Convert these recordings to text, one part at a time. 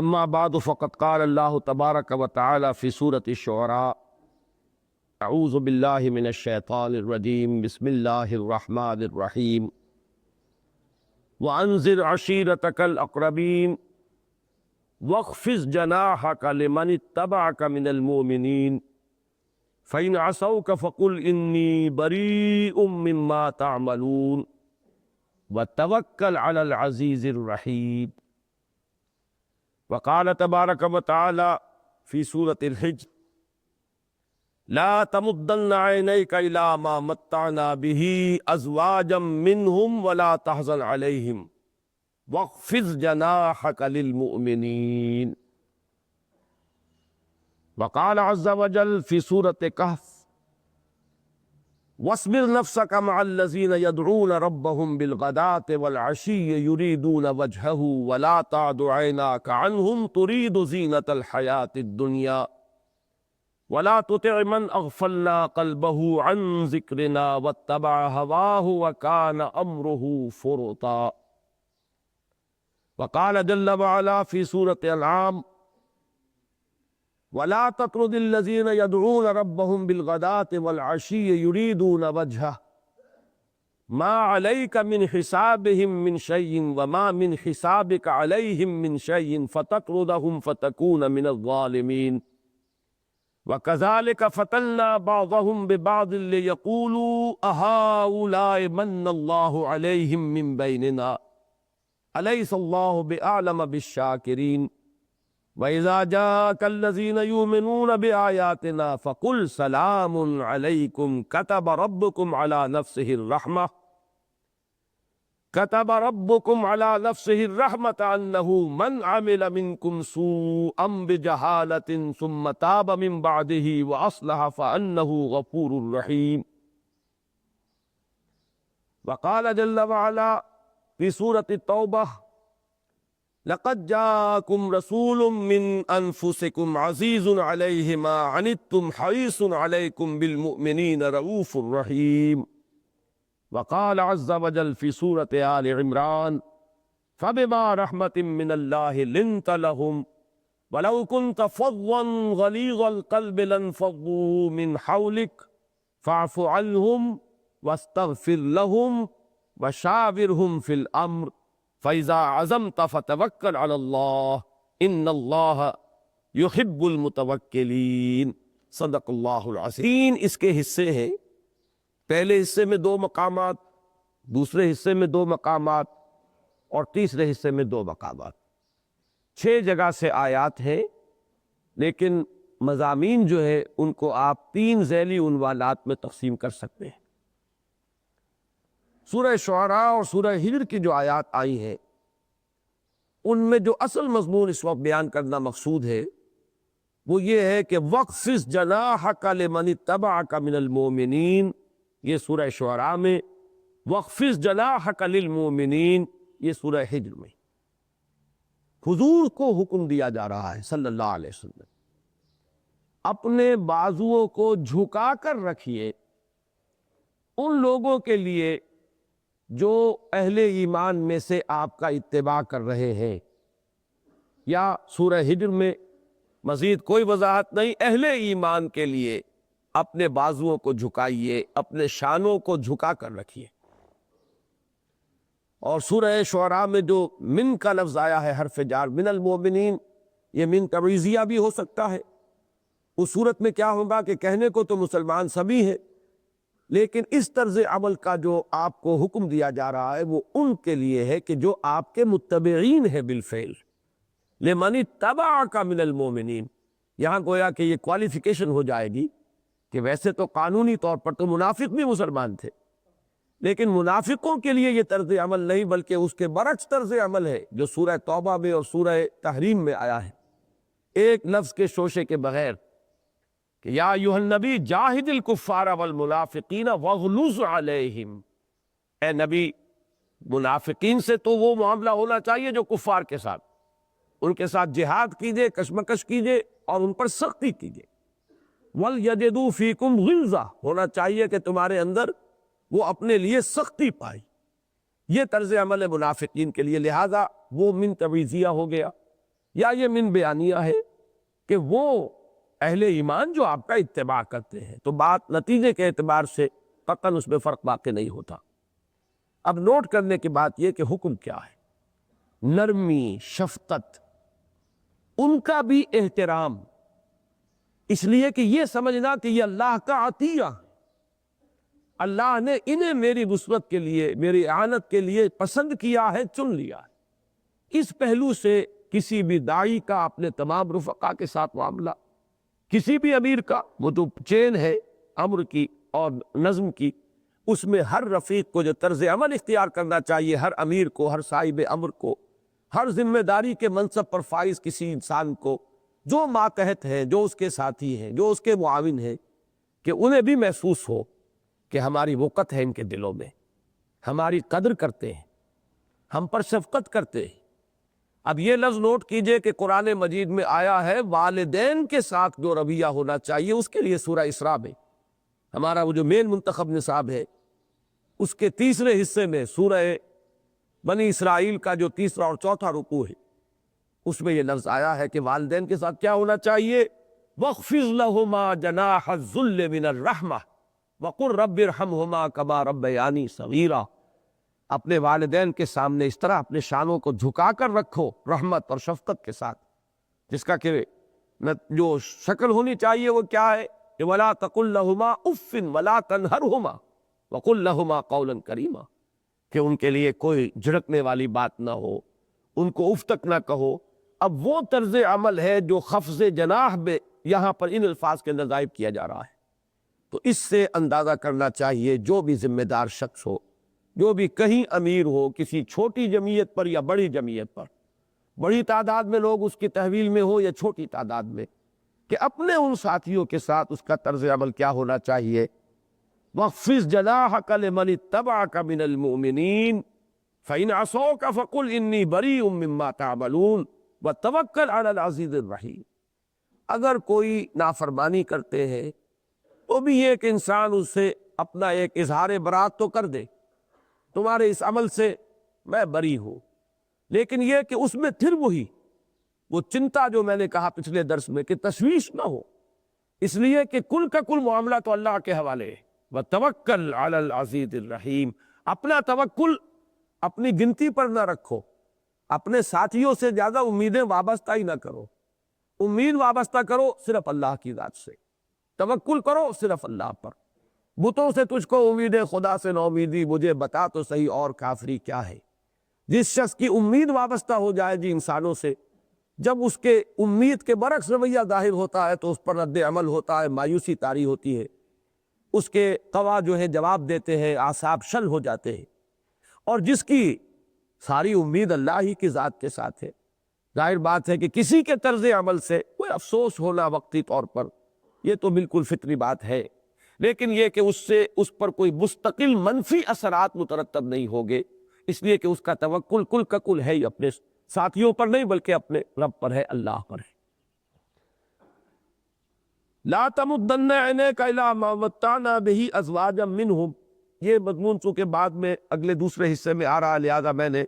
اما بعد فقد قال اللہ تبارک و تعالی فی سورۃ الشعراء اعوذ باللہ من الشیطان الرجیم بسم اللہ الرحمن الرحیم وانذر عشیرتک الاقربین واخفض جناحک لمن اتبعک من المؤمنین فإن عصوک فقل انی بریء مما تعملون وتوکل علی العزیز الرحیم۔ وقال تبارک و تعالی فی سورۃ الحجر لا تمدن عینیک الی ما متعنا به ازواجا منهم ولا تحزن علیہم واخفض جناحک للمؤمنین۔ وقال عز وجل فی سورۃ کہف واصبر نفسک مع الذین یدعون ربهم بالغداة والعشی یریدون وجهه ولا تعد عیناک عنهم ترید زینة الحیاة الدنیا ولا تطع من اغفلنا قلبه عن ذکرنا واتبع هواه وكان امره فرطا۔ وقال جل وعلا في سورة الانعام ولا تطرد الذين يدعون ربهم بالغداة والعشي يريدون وجهه ما عليك من حسابهم من شيء وما من حسابك عليهم من شيء فتطردهم فتكون من الظالمين وكذلك فتنا بعضهم ببعض ليقولوا أهؤلاء من الله عليهم من بيننا أليس الله بأعلم بالشاكرين وَإِذَا جَاءَكَ الَّذِينَ يُؤْمِنُونَ بِآيَاتِنَا فَقُلْ سَلَامٌ عَلَيْكُمْ كَتَبَ رَبُّكُمْ عَلَى نَفْسِهِ الرَّحْمَةَ أَنَّهُ مَنْ عَمِلَ مِنْكُمْ سُوءًا بِجَهَالَةٍ ثُمَّ تَابَ مِنْ بَعْدِهِ وَأَصْلَحَ فَأَنَّهُ غَفُورٌ رَحِيمٌ۔ وقال جل وعلا في سورة التوبة لقد جاءكم رسول من أنفسكم عزيز عليه ما عنتم حريص عليكم بالمؤمنين رؤوف رحيم۔ وقال عز وجل في سورة آل عمران فبما رحمة من الله لنت لهم ولو كنت فظا غليظ القلب لانفضوا من حولك فاعف عنهم واستغفر لهم وشاورهم في الأمر فَإِذَا عَزَمْتَ فَتَوَكَّلْ عَلَى اللَّهِ إِنَّ اللَّهَ يُحِبُّ الْمُتَوَكِّلِينَ۔ صدق اللہ العظیم۔ اس کے حصے ہیں، پہلے حصے میں 2 مقامات، دوسرے حصے میں 2 مقامات اور تیسرے حصے میں 2 مقامات، 6 جگہ سے آیات ہیں، لیکن مضامین جو ہے ان کو آپ 3 ذیلی عنوانات میں تقسیم کر سکتے ہیں۔ سورہ شعراء اور سورہ ہجر کی جو آیات آئی ہیں ان میں جو اصل مضمون اس وقت بیان کرنا مقصود ہے وہ یہ ہے کہ وَاخْفِضْ جَنَاحَكَ لِمَنِ اتَّبَعَكَ مِنَ الْمُؤْمِنِينَ، یہ سورہ شعراء میں، وَاخْفِضْ جَنَاحَكَ لِلْمُؤْمِنِينَ یہ سورہ ہجر میں۔ حضور کو حکم دیا جا رہا ہے صلی اللہ علیہ وسلم اپنے بازوؤں کو جھکا کر رکھیے ان لوگوں کے لیے جو اہل ایمان میں سے آپ کا اتباع کر رہے ہیں، یا سورہ ہجر میں مزید کوئی وضاحت نہیں، اہل ایمان کے لیے اپنے بازوؤں کو جھکائیے، اپنے شانوں کو جھکا کر رکھیے۔ اور سورہ شعراء میں جو من کا لفظ آیا ہے حرف جار، من المؤمنین، یہ من تبعیضیہ بھی ہو سکتا ہے۔ اس صورت میں کیا ہوگا کہ کہنے کو تو مسلمان سبھی ہیں، لیکن اس طرز عمل کا جو آپ کو حکم دیا جا رہا ہے وہ ان کے لیے ہے کہ جو آپ کے متبعین ہیں بالفعل۔ لمن اتبعک من المؤمنین، یہاں گویا کہ یہ کوالیفیکیشن ہو جائے گی کہ ویسے تو قانونی طور پر تو منافق بھی مسلمان تھے، لیکن منافقوں کے لیے یہ طرز عمل نہیں بلکہ اس کے برعکس طرز عمل ہے جو سورہ توبہ میں اور سورہ تحریم میں آیا ہے، ایک لفظ کے شوشے کے بغیر، کہ یا ایھا النبی جاہد الکفار والمنافقین واغلظ علیہم، اے نبی منافقین سے تو وہ معاملہ ہونا چاہیے جو کفار کے ساتھ، ان کے ساتھ جہاد کیجئے، کشمکش کیجئے اور ان پر سختی کیجئے۔ وَلْيَجِدُوا فِيكُمْ غِلْظَةً، ہونا چاہیے کہ تمہارے اندر وہ اپنے لیے سختی پائی، یہ طرز عمل ہے منافقین کے لیے، لہذا وہ من تبعیضیہ ہو گیا۔ یا یہ من بیانیہ ہے کہ وہ اہل ایمان جو آپ کا اتباع کرتے ہیں، تو بات نتیجے کے اعتبار سے قطعاً اس میں فرق واقع نہیں ہوتا۔ اب نوٹ کرنے کی بات یہ کہ حکم کیا ہے؟ نرمی، شفقت، ان کا بھی احترام، اس لیے کہ یہ سمجھنا کہ یہ اللہ کا عطیہ، اللہ نے انہیں میری نصرت کے لیے، میری اعانت کے لیے پسند کیا ہے، چن لیا ہے۔ اس پہلو سے کسی بھی داعی کا اپنے تمام رفقا کے ساتھ معاملہ، کسی بھی امیر کا، وہ تو چین ہے امر کی اور نظم کی، اس میں ہر رفیق کو جو طرز عمل اختیار کرنا چاہیے، ہر امیر کو، ہر صاحب امر کو، ہر ذمہ داری کے منصب پر فائز کسی انسان کو، جو ماتحت ہے، جو اس کے ساتھی ہیں، جو اس کے معاون ہیں، کہ انہیں بھی محسوس ہو کہ ہماری وقت ہے ان کے دلوں میں، ہماری قدر کرتے ہیں، ہم پر شفقت کرتے ہیں۔ اب یہ لفظ نوٹ کیجئے کہ قرآن مجید میں آیا ہے والدین کے ساتھ جو رویہ ہونا چاہیے، اس کے لیے سورہ اسراء میں ہمارا وہ جو مین منتخب نصاب ہے، اس کے تیسرے حصے میں سورہ بنی اسرائیل کا جو تیسرا اور چوتھا رکوع ہے، اس میں یہ لفظ آیا ہے کہ والدین کے ساتھ کیا ہونا چاہیے؟ وَاخْفِضْ لَهُمَا جَنَاحَ الذُّلِّ مِنَ الرَّحْمَةِ وَقُلْ رَبِّ ارْحَمْهُمَا كَمَا رَبَّيَانِي صَغِيرًا۔ اپنے والدین کے سامنے اس طرح اپنے شانوں کو جھکا کر رکھو، رحمت اور شفقت کے ساتھ، جس کا کہ جو شکل ہونی چاہیے وہ کیا ہے کہ وَلَا تَقُلْ لَهُمَا أُفٍّ وَلَا تَنْهَرْهُمَا وَقُلْ لَهُمَا قَوْلًا كَرِيمًا، کہ ان کے لیے کوئی جھڑکنے والی بات نہ ہو، ان کو اف تک نہ کہو۔ اب وہ طرز عمل ہے جو خفض جناح میں یہاں پر ان الفاظ کے اندر ضائب کیا جا رہا ہے۔ تو اس سے اندازہ کرنا چاہیے جو بھی ذمہ دار شخص ہو، جو بھی کہیں امیر ہو، کسی چھوٹی جمعیت پر یا بڑی جمعیت پر، بڑی تعداد میں لوگ اس کی تحویل میں ہو یا چھوٹی تعداد میں، کہ اپنے ان ساتھیوں کے ساتھ اس کا طرز عمل کیا ہونا چاہیے؟ وَاخْفِضْ جَنَاحَكَ لِمَنِ اتَّبَعَكَ مِنَ الْمُؤْمِنِينَ فَإِنْ عَصَوْكَ فَقُلْ إِنِّي بَرِيءٌ مِّمَّا تَعْمَلُونَ وَتَوَكَّلْ عَلَى الْعَزِيزِ الرَّحِيمِ۔ اگر کوئی نافرمانی کرتے ہیں تو بھی یہ کہ انسان اس سے اپنا ایک اظہار برات تو کر دے، تمہارے اس عمل سے میں بری ہوں، لیکن یہ کہ اس میں پھر وہی وہ چنتا جو میں نے کہا پچھلے درس میں کہ تشویش نہ ہو، اس لیے کہ کل کا کل معاملہ تو اللہ کے حوالے ہے۔ وَتَوَكَّلْ عَلَى الْعَزِيزِ الرَّحِيمِ، اپنا توکل اپنی گنتی پر نہ رکھو، اپنے ساتھیوں سے زیادہ امیدیں وابستہ ہی نہ کرو، امید وابستہ کرو صرف اللہ کی ذات سے، توکل کرو صرف اللہ پر۔ بتوں سے تجھ کو امید ہے، خدا سے نا امیدی، مجھے بتا تو صحیح اور کافری کیا ہے۔ جس شخص کی امید وابستہ ہو جائے گی انسانوں سے، جب اس کے امید کے برعکس رویہ ظاہر ہوتا ہے تو اس پر رد عمل ہوتا ہے، مایوسی طاری ہوتی ہے، اس کے قوا جو ہے جواب دیتے ہیں، اعصاب شل ہو جاتے ہیں۔ اور جس کی ساری امید اللہ ہی کی ذات کے ساتھ ہے، ظاہر بات ہے کہ کسی کے طرز عمل سے کوئی افسوس ہونا وقتی طور پر، یہ تو بالکل فطری بات ہے، لیکن یہ کہ اس سے اس پر کوئی مستقل منفی اثرات مترتب نہیں ہوگے، اس لیے کہ اس کا توکل کل کا کل ہے ہی اپنے ساتھیوں پر نہیں بلکہ اپنے رب پر ہے، اللہ پر ہے۔ لا تمدن عینیک الی ما متعنا بہ ازواجا منہم، یہ مضمون چونکہ بعد میں اگلے دوسرے حصے میں آ رہا ہے، لہذا میں نے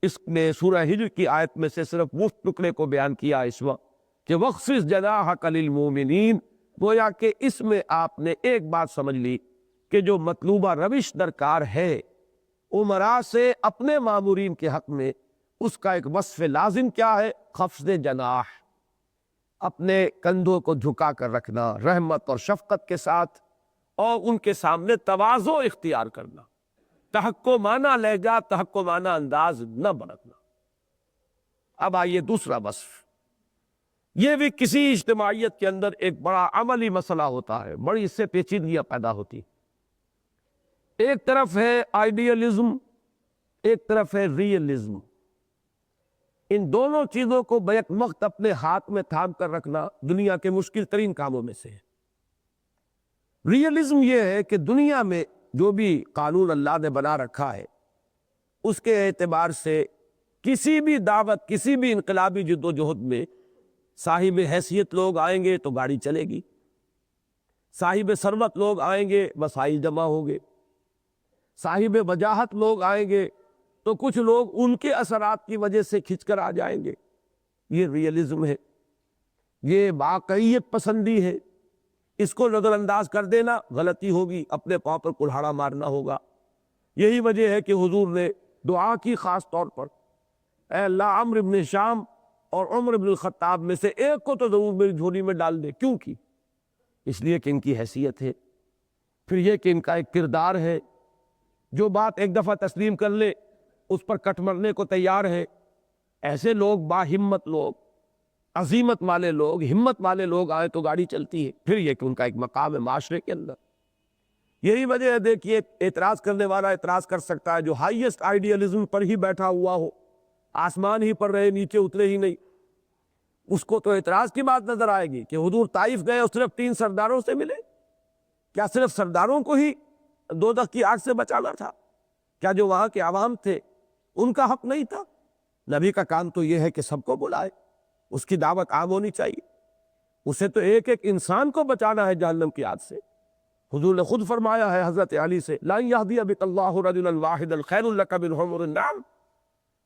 اس نے سورہ ہجر کی آیت میں سے صرف وہ ٹکڑے کو بیان کیا اس وقت کہ وَاخْفِضْ جَنَاحَكَ لِلْمُؤْمِنِينَ، گویا کہ اس میں آپ نے ایک بات سمجھ لی کہ جو مطلوبہ روش درکار ہے امراء سے اپنے مامورین کے حق میں، اس کا ایک وصف لازم کیا ہے؟ خفض جناح، اپنے کندھوں کو جھکا کر رکھنا رحمت اور شفقت کے ساتھ، اور ان کے سامنے تواضع اختیار کرنا، تحکمانہ لہجہ، تحکمانہ انداز نہ برتنا۔ اب آئیے دوسرا وصف، یہ بھی کسی اجتماعیت کے اندر ایک بڑا عملی مسئلہ ہوتا ہے، بڑی اس سے پیچیدگیاں پیدا ہوتی۔ ایک طرف ہے آئیڈیلزم، ایک طرف ہے ریئلزم، ان دونوں چیزوں کو بیک وقت اپنے ہاتھ میں تھام کر رکھنا دنیا کے مشکل ترین کاموں میں سے ہے۔ ریئلزم یہ ہے کہ دنیا میں جو بھی قانون اللہ نے بنا رکھا ہے اس کے اعتبار سے کسی بھی دعوت، کسی بھی انقلابی جد و جہد میں صاحب حیثیت لوگ آئیں گے تو گاڑی چلے گی، صاحب ثروت لوگ آئیں گے وسائل جمع ہوں گے، صاحب وجاہت لوگ آئیں گے تو کچھ لوگ ان کے اثرات کی وجہ سے کھنچ کر آ جائیں گے، یہ ریئلزم ہے، یہ واقعیت پسندی ہے، اس کو نظر انداز کر دینا غلطی ہوگی، اپنے پاؤں پر کلہاڑا مارنا ہوگا۔ یہی وجہ ہے کہ حضور نے دعا کی خاص طور پر، اے اللہ عمرو بن شام اور عمر بن الخطاب میں سے ایک کو تو ضرور میری جھولی میں ڈال دے۔ کیوں کی؟ اس لیے کہ ان کی حیثیت ہے، پھر یہ کہ ان کا ایک کردار ہے، جو بات ایک دفعہ تسلیم کر لے اس پر کٹ مرنے کو تیار ہے۔ ایسے لوگ، با ہمت لوگ، عزیمت والے لوگ، ہمت والے لوگ آئے تو گاڑی چلتی ہے۔ پھر یہ کہ ان کا ایک مقام ہے معاشرے کے اندر۔ یہی وجہ ہے، دیکھیے، اعتراض کرنے والا اعتراض کر سکتا ہے جو ہائیسٹ آئیڈیالزم پر ہی بیٹھا ہوا ہو، آسمان ہی پر رہے، نیچے اترے ہی نہیں، اس کو تو اعتراض کی بات نظر آئے گی کہ حضور طائف گئے اور صرف 3 سرداروں سے ملے، کیا صرف سرداروں کو ہی دوزخ کی آگ سے بچانا تھا؟ کیا جو وہاں کے عوام تھے ان کا حق نہیں تھا؟ نبی کا کام تو یہ ہے کہ سب کو بلائے، اس کی دعوت عام ہونی چاہیے، اسے تو ایک ایک انسان کو بچانا ہے جہنم کی آگ سے۔ حضور نے خود فرمایا ہے حضرت علی سے، لَن يَهْدِيَ بِكَ اللَّهُ رَجُلًا وَاحِدًا خَيْرٌ لَكَ مِنْ حُمُرِ النَّعَمِ،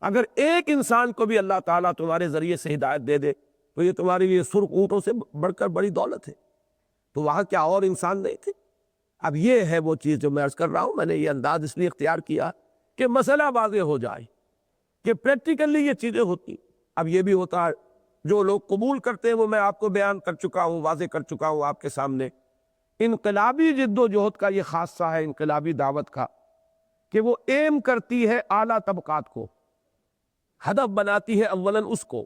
اگر ایک انسان کو بھی اللہ تعالیٰ تمہارے ذریعے سے ہدایت دے دے تو یہ تمہارے لیے سرخ اونٹوں سے بڑھ کر بڑی دولت ہے۔ تو وہاں کیا اور انسان نہیں تھے؟ اب یہ ہے وہ چیز جو میں عرض کر رہا ہوں، میں نے یہ انداز اس لیے اختیار کیا کہ مسئلہ واضح ہو جائے کہ پریکٹیکلی یہ چیزیں ہوتی۔ اب یہ بھی ہوتا ہے، جو لوگ قبول کرتے ہیں وہ میں آپ کو بیان کر چکا ہوں، واضح کر چکا ہوں آپ کے سامنے۔ انقلابی جد و جہد کا یہ خاصہ ہے، انقلابی دعوت کا، کہ وہ ایم کرتی ہے اعلیٰ طبقات کو، ہدف بناتی ہے اولاً اس کو،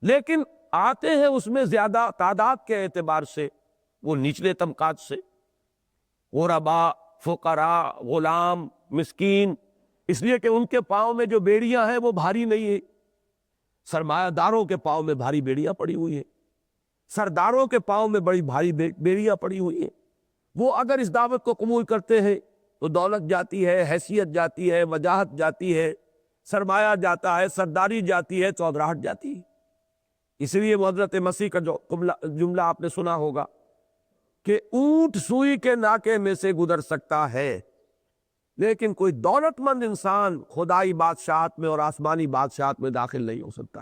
لیکن آتے ہیں اس میں زیادہ تعداد کے اعتبار سے وہ نچلے طبقات سے، غرباء، فقراء، غلام، مسکین، اس لیے کہ ان کے پاؤں میں جو بیڑیاں ہیں وہ بھاری نہیں ہیں، سرمایہ داروں کے پاؤں میں بھاری بیڑیاں پڑی ہوئی ہیں، سرداروں کے پاؤں میں بڑی بھاری بیڑیاں پڑی ہوئی ہیں۔ وہ اگر اس دعوت کو قبول کرتے ہیں تو دولت جاتی ہے، حیثیت جاتی ہے، وجاہت جاتی ہے، سرمایہ جاتا ہے، سرداری جاتی ہے، چودراہٹ جاتی ہے۔ اس لیے وہ حضرت مسیح کا جو جملہ آپ نے سنا ہوگا کہ اونٹ سوئی کے ناکے میں سے گزر سکتا ہے، لیکن کوئی دولت مند انسان خدائی بادشاہت میں اور آسمانی بادشاہت میں داخل نہیں ہو سکتا۔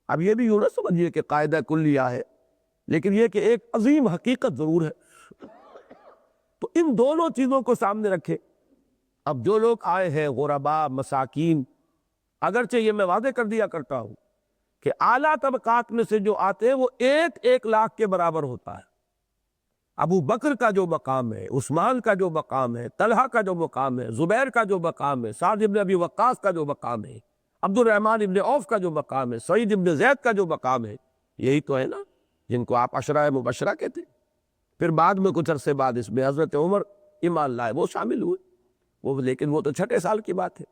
اب یہ بھی یوں نہ سمجھیے کہ قاعدہ کلیہ ہے، لیکن یہ کہ ایک عظیم حقیقت ضرور ہے۔ تو ان دونوں چیزوں کو سامنے رکھے۔ اب جو لوگ آئے ہیں، غرباء، مساکین، اگرچہ یہ میں واضح کر دیا کرتا ہوں کہ اعلیٰ طبقات میں سے جو آتے ہیں وہ 1 لاکھ کے برابر ہوتا ہے۔ ابو بکر کا جو مقام ہے، عثمان کا جو مقام ہے، طلحہ کا جو مقام ہے، زبیر کا جو مقام ہے، سعد بن ابی وقاص کا جو مقام ہے، عبد الرحمن بن عوف کا جو مقام ہے، سعید بن زید کا جو مقام ہے، یہی تو ہے نا جن کو آپ عشرہ مبشرہ کہتے ہیں۔ پھر بعد میں کچھ عرصے بعد اس میں حضرت عمر ایمان لائے، وہ شامل ہوئے، لیکن وہ تو 6 سال کی بات ہے۔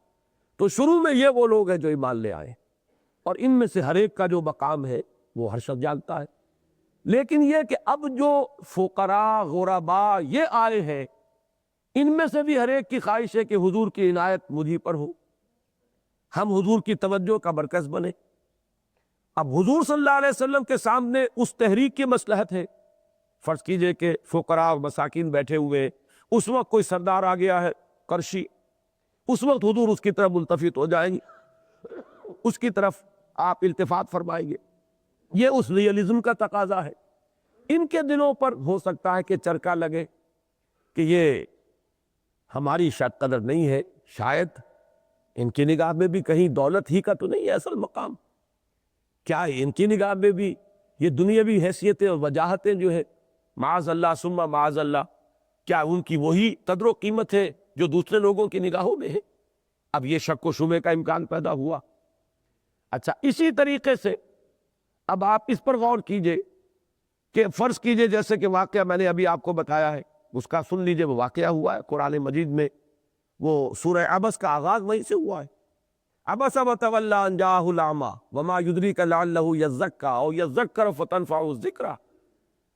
تو شروع میں یہ وہ لوگ ہیں جو ایمان لے آئے، اور ان میں سے ہر ایک کا جو مقام ہے وہ ہر شخص جانتا ہے۔ لیکن یہ کہ اب جو فقراء، غرباء یہ آئے ہیں، ان میں سے بھی ہر ایک کی خواہش ہے کہ حضور کی عنایت مجھی پر ہو، ہم حضور کی توجہ کا مرکز بنے۔ اب حضور صلی اللہ علیہ وسلم کے سامنے اس تحریک کی مصلحت ہے۔ فرض کیجئے کہ فقراء اور مساکین بیٹھے ہوئے، اس وقت کوئی سردار آ گیا ہے قرشی، اس وقت حضور اس کی طرف ملتفت ہو جائیں گے، اس کی طرف آپ التفات فرمائیں گے۔ یہ اس ریئلزم کا تقاضا ہے۔ ان کے دلوں پر ہو سکتا ہے کہ چرکا لگے کہ یہ ہماری شاید قدر نہیں ہے، شاید ان کی نگاہ میں بھی کہیں دولت ہی کا تو نہیں ہے اصل مقام، کیا ان کی نگاہ میں بھی یہ دنیاوی حیثیتیں اور وجاہتیں جو ہے، معاذ اللہ ثم معاذ اللہ، کیا ان کی وہی قدر و قیمت ہے جو دوسرے لوگوں کی نگاہوں میں ہے؟ اب یہ شک و شبے کا امکان پیدا ہوا۔ اچھا، اسی طریقے سے اب آپ اس پر غور کیجئے کہ فرض کیجئے جیسے کہ واقعہ میں نے ابھی آپ کو بتایا ہے، اس کا سن لیجئے، وہ واقعہ ہوا ہے قرآن مجید میں، وہ سورہ عبس کا آغاز وہیں سے ہوا ہے۔ عبس وتولی ان جاءہ الاعمی وما یدریک لعلہ یزکیٰ او یذکر فتنفعہ الذکریٰ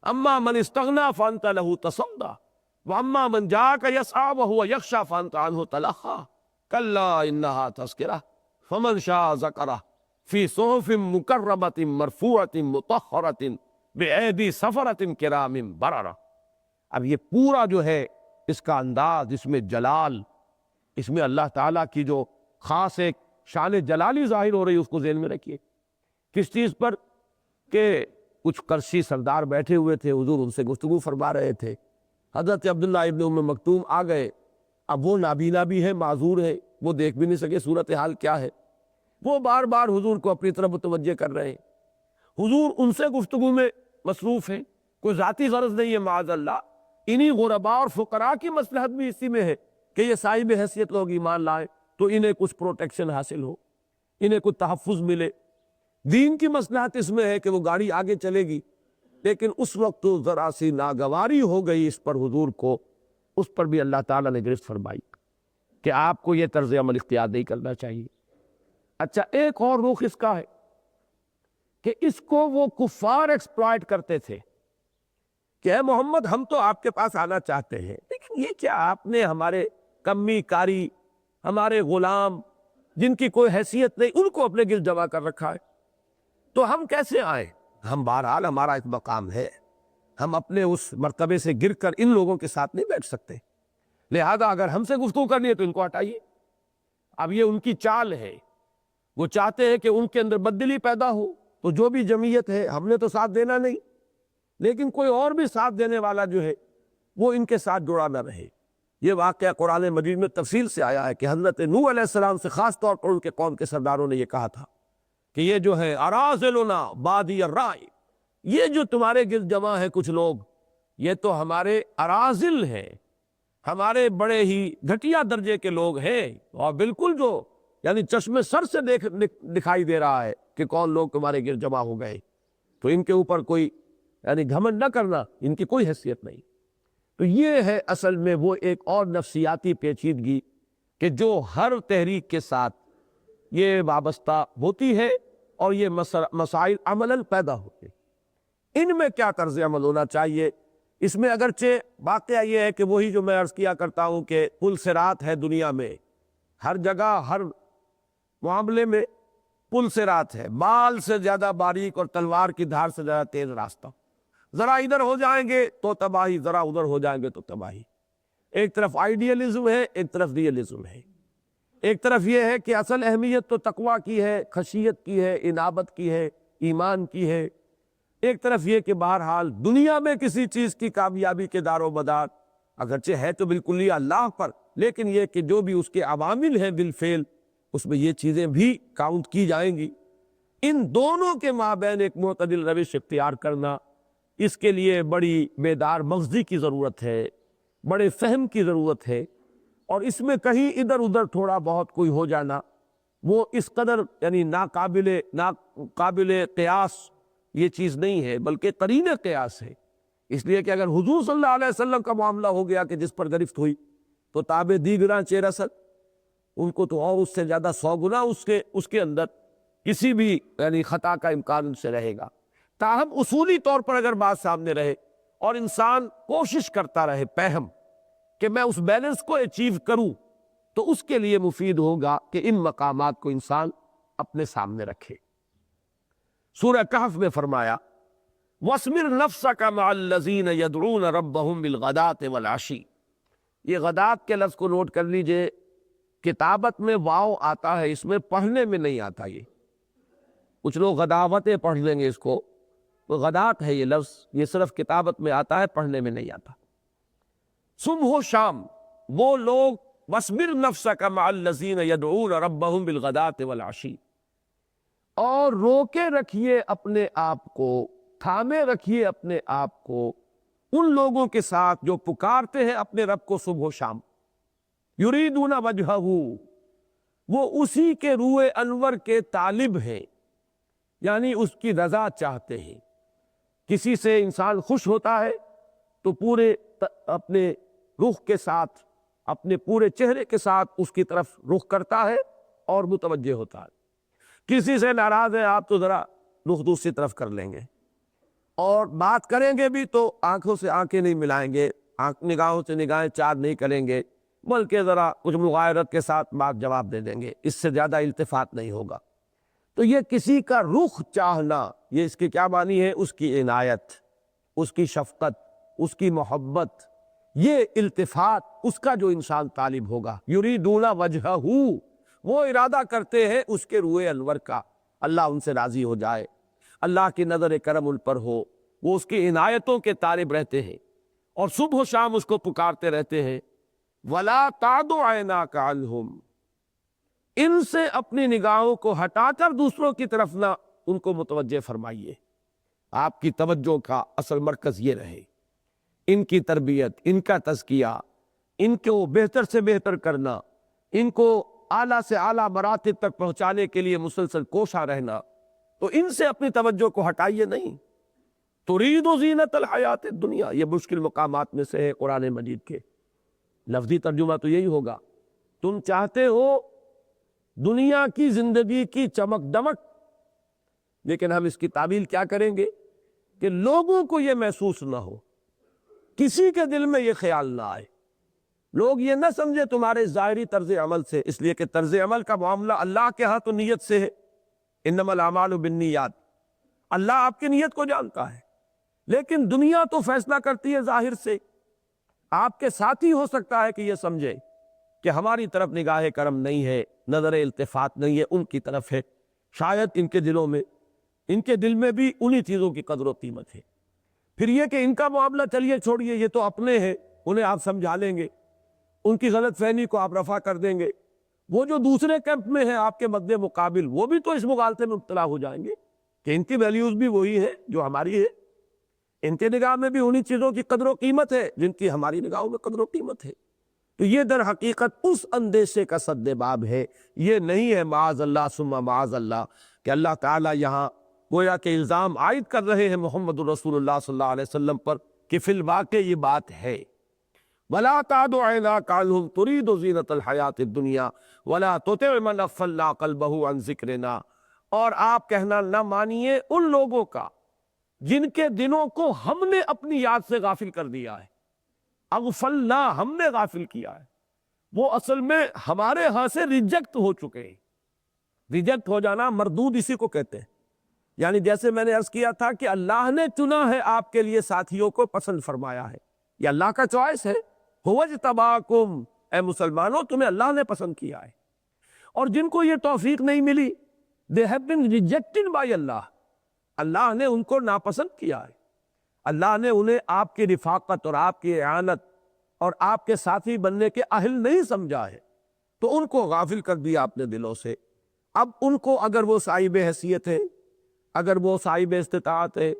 اما من استغنی فانت لہ تصدی واما من جاءک یسعی وہو یخشی فانت عنہ تلہی کلا انہا تذکرہ فمن شاء ذکرہ فی صحف مکرمۃ مرفوعۃ مطہرۃ بأیدی سفرۃ کرام بررہ۔ اب یہ پورا جو ہے اس کا انداز، اس میں جلال، اس میں اللہ تعالیٰ کی جو خاص ایک شان جلالی ظاہر ہو رہی ہے، اس کو ذہن میں رکھیے کس چیز پر؟ کہ کچھ قرشی سردار بیٹھے ہوئے تھے، حضور ان سے گفتگو فرما رہے تھے، حضرت عبداللہ ابن ام مکتوم آ گئے. اب وہ نابینا بھی ہے، معذور ہے، وہ دیکھ بھی نہیں سکے صورتحال کیا ہے. وہ بار بار حضور کو اپنی طرف متوجہ کر رہے ہیں. حضور ان سے گفتگو میں مصروف ہیں، کوئی ذاتی غرض نہیں ہے معاذ اللہ. انہی غرباء اور فقراء کی مصلحت بھی اسی میں ہے کہ یہ صاحب حیثیت لوگ ایمان لائیں تو انہیں کچھ پروٹیکشن حاصل ہو، انہیں کچھ تحفظ ملے. دین کی مصلحت اس میں ہے کہ وہ گاڑی آگے چلے گی. لیکن اس وقت تو ذرا سی ناگواری ہو گئی اس پر حضور کو، اس پر بھی اللہ تعالیٰ نے گرفت فرمائی کہ آپ کو یہ طرز عمل اختیار نہیں کرنا چاہیے. اچھا، ایک اور رخ اس کا ہے کہ اس کو وہ کفار ایکسپلائٹ کرتے تھے کہ اے محمد ہم تو آپ کے پاس آنا چاہتے ہیں، لیکن یہ کیا آپ نے ہمارے کمی کاری، ہمارے غلام جن کی کوئی حیثیت نہیں، ان کو اپنے گرد جمع کر رکھا ہے، تو ہم کیسے آئیں؟ ہم بہرحال ہمارا ایک مقام ہے، ہم اپنے اس مرتبے سے گر کر ان لوگوں کے ساتھ نہیں بیٹھ سکتے، لہذا اگر ہم سے گفتگو کرنی ہے تو ان کو ہٹائیے. اب یہ ان کی چال ہے، وہ چاہتے ہیں کہ ان کے اندر بددلی پیدا ہو، تو جو بھی جمعیت ہے ہم نے تو ساتھ دینا نہیں، لیکن کوئی اور بھی ساتھ دینے والا جو ہے وہ ان کے ساتھ جڑا نہ رہے. یہ واقعہ قرآن مجید میں تفصیل سے آیا ہے کہ حضرت نوح علیہ السلام سے خاص طور پر ان کے قوم کے سرداروں نے یہ کہا تھا کہ یہ جو ہے اراذلنا بادی الرائے، یہ جو تمہارے گرد جمع ہے کچھ لوگ، یہ تو ہمارے اراذل ہیں، ہمارے بڑے ہی گھٹیا درجے کے لوگ ہیں، اور بالکل جو یعنی چشم سر سے دکھائی دے رہا ہے کہ کون لوگ تمہارے گرد جمع ہو گئے. تو ان کے اوپر کوئی یعنی گھمنڈ نہ کرنا، ان کی کوئی حیثیت نہیں. تو یہ ہے اصل میں وہ ایک اور نفسیاتی پیچیدگی کہ جو ہر تحریک کے ساتھ یہ وابستہ ہوتی ہے اور یہ مسائل عملاً پیدا ہوتے ہیں. ان میں کیا طرز عمل ہونا چاہیے؟ اس میں اگرچہ واقعہ یہ ہے کہ وہی جو میں عرض کیا کرتا ہوں کہ پل صراط ہے دنیا میں، ہر جگہ ہر معاملے میں پل صراط ہے، بال سے زیادہ باریک اور تلوار کی دھار سے زیادہ تیز راستہ. ذرا ادھر ہو جائیں گے تو تباہی، ذرا ادھر ہو جائیں گے تو تباہی. ایک طرف آئیڈیلزم ہے، ایک طرف ریئلزم ہے. ایک طرف یہ ہے کہ اصل اہمیت تو تقویٰ کی ہے، خشیت کی ہے، انابت کی ہے، ایمان کی ہے. ایک طرف یہ کہ بہرحال دنیا میں کسی چیز کی کامیابی کے دار و مدار اگرچہ ہے تو بالکل ہی اللہ پر، لیکن یہ کہ جو بھی اس کے عوامل ہیں بالفعل اس میں یہ چیزیں بھی کاؤنٹ کی جائیں گی. ان دونوں کے مابین ایک معتدل روش اختیار کرنا، اس کے لیے بڑی بیدار مغزی کی ضرورت ہے، بڑے فہم کی ضرورت ہے. اور اس میں کہیں ادھر ادھر تھوڑا بہت کوئی ہو جانا وہ اس قدر یعنی ناقابل قیاس یہ چیز نہیں ہے، بلکہ قرین قیاس ہے. اس لیے کہ اگر حضور صلی اللہ علیہ وسلم کا معاملہ ہو گیا کہ جس پر گرفت ہوئی تو تابع دیگراں چہ رسد، ان کو تو اور اس سے زیادہ 100 گنا اس کے اندر کسی بھی یعنی خطا کا امکان ان سے رہے گا. تاہم اصولی طور پر اگر بات سامنے رہے اور انسان کوشش کرتا رہے پہم کہ میں اس بیلنس کو اچیو کروں، تو اس کے لیے مفید ہوگا کہ ان مقامات کو انسان اپنے سامنے رکھے. سورہ کہف میں فرمایا وَاصْبِرْ نَفْسَكَ مَعَ الَّذِينَ يَدْعُونَ رَبَّهُمْ بِالْغَدَاةِ وَالْعَشِيِّ. یہ غدات کے لفظ کو نوٹ کر لیجئے، کتابت میں واو آتا ہے، اس میں پڑھنے میں نہیں آتا. یہ کچھ لوگ غداوتیں پڑھ لیں گے اس کو، وہ غدات ہے یہ لفظ، یہ صرف کتابت میں آتا ہے، پڑھنے میں نہیں آتا. صبح و شام وہ لوگ وَاصْبِرْ نَفْسَكَ مَعَ الَّذِينَ يَدْعُونَ رَبَّهُمْ بِالْغَدَاةِ وَالْعَشِيِّ، اور روکے رکھیے اپنے آپ کو، تھامے رکھیے اپنے آپ کو ان لوگوں کے ساتھ جو پکارتے ہیں اپنے رب کو صبح و شام. یریدون وجہہ، وہ اسی کے روح انور کے طالب ہیں، یعنی اس کی رضا چاہتے ہیں. کسی سے انسان خوش ہوتا ہے تو پورے اپنے رخ کے ساتھ، اپنے پورے چہرے کے ساتھ اس کی طرف رخ کرتا ہے اور متوجہ ہوتا ہے. کسی سے ناراض ہے آپ تو ذرا رخ دوسری طرف کر لیں گے، اور بات کریں گے بھی تو آنکھوں سے آنکھیں نہیں ملائیں گے، نگاہوں سے نگاہیں چار نہیں کریں گے، بلکہ ذرا کچھ مغایرت کے ساتھ بات جواب دے دیں گے، اس سے زیادہ التفات نہیں ہوگا. تو یہ کسی کا رخ چاہنا، یہ اس کی کیا معنی ہے؟ اس کی عنایت، اس کی شفقت، اس کی محبت، یہ التفات اس کا جو انسان طالب ہوگا. یریدون وجہہ، وہ ارادہ کرتے ہیں اس کے روح انور کا. اللہ ان سے راضی ہو جائے، اللہ کی نظر کرم ان پر ہو، وہ اس کی عنایتوں کے طالب رہتے ہیں اور صبح و شام اس کو پکارتے رہتے ہیں۔ وَلَا تَعْدُ عَيْنَاكَ عَنْهُمْ، ان سے اپنی نگاہوں کو ہٹا کر دوسروں کی طرف نہ ان کو متوجہ فرمائیے۔ آپ کی توجہ کا اصل مرکز یہ رہے، ان کی تربیت، ان کا تزکیہ، ان کو بہتر سے بہتر کرنا، ان کو اعلیٰ سے اعلیٰ مراتب تک پہنچانے کے لیے مسلسل کوشاں رہنا۔ تو ان سے اپنی توجہ کو ہٹائیے نہیں۔ ترید زینت الحیات الدنیا، یہ مشکل مقامات میں سے ہے قرآن مجید کے، لفظی ترجمہ تو یہی ہوگا، تم چاہتے ہو دنیا کی زندگی کی چمک دمک، لیکن ہم اس کی تعبیر کیا کریں گے کہ لوگوں کو یہ محسوس نہ ہو، کسی کے دل میں یہ خیال نہ آئے، لوگ یہ نہ سمجھے تمہارے ظاہری طرز عمل سے، اس لیے کہ طرز عمل کا معاملہ اللہ کے ہاں تو نیت سے ہے، انما الاعمال بالنیات، اللہ آپ کی نیت کو جانتا ہے، لیکن دنیا تو فیصلہ کرتی ہے ظاہر سے۔ آپ کے ساتھی ہو سکتا ہے کہ یہ سمجھے کہ ہماری طرف نگاہ کرم نہیں ہے، نظر التفات نہیں ہے، ان کی طرف ہے، شاید ان کے دلوں میں، ان کے دل میں بھی انہی چیزوں کی قدر و قیمت ہے۔ پھر یہ کہ ان کا معاملہ چلیے چھوڑیے، یہ تو اپنے ہیں، انہیں آپ سمجھا لیں گے، ان کی غلط فہمی کو آپ رفع کر دیں گے۔ وہ جو دوسرے کیمپ میں ہیں آپ کے مد مقابل، وہ بھی تو اس مغالطے میں مبتلا ہو جائیں گے کہ ان کی ویلیوز بھی وہی ہے جو ہماری ہے، ان کے نگاہ میں بھی انہی چیزوں کی قدر و قیمت ہے جن کی ہماری نگاہوں میں قدر و قیمت ہے۔ تو یہ در حقیقت اس اندیشے کا سد باب ہے، یہ نہیں ہے معاذ اللہ ثم معاذ اللہ کہ اللہ تعالیٰ یہاں گویا کہ الزام عائد کر رہے ہیں محمد رسول اللہ صلی اللہ علیہ وسلم پر کہ فی الواقع یہ بات ہے۔ وَلَا تَعْدُ عَيْنَاكَ عَنْهُمْ تُرِيدُ زِينَةَ الْحَيَاةِ الدُّنْيَا وَلَا تُطِعْ مَنْ أَغْفَلْنَا قَلْبَهُ عَنْ ذِكْرِنَا، اور آپ کہنا نہ مانیے ان لوگوں کا جن کے دلوں کو ہم نے اپنی یاد سے غافل کر دیا ہے۔ اغفلنا، ہم نے غافل کیا ہے، وہ اصل میں ہمارے ہاں سے ریجیکٹ ہو چکے ہیں۔ ریجیکٹ ہو جانا، مردود اسی کو کہتے ہیں، یعنی جیسے میں نے عرض کیا تھا کہ اللہ نے چنا ہے آپ کے لیے ساتھیوں کو پسند فرمایا ہے، یہ اللہ کا چوائس ہے۔ هو اجتباکم، اے مسلمانوں تمہیں اللہ نے پسند کیا ہے، اور جن کو یہ توفیق نہیں ملی they have been rejected by اللہ، اللہ نے ان کو ناپسند کیا ہے، اللہ نے انہیں آپ کی رفاقت اور آپ کی اعانت اور آپ کے ساتھی بننے کے اہل نہیں سمجھا ہے، تو ان کو غافل کر دیا اپنے دلوں سے۔ اب ان کو اگر وہ صاحب حیثیت ہے، اگر وہ صاحب استطاعت ہے،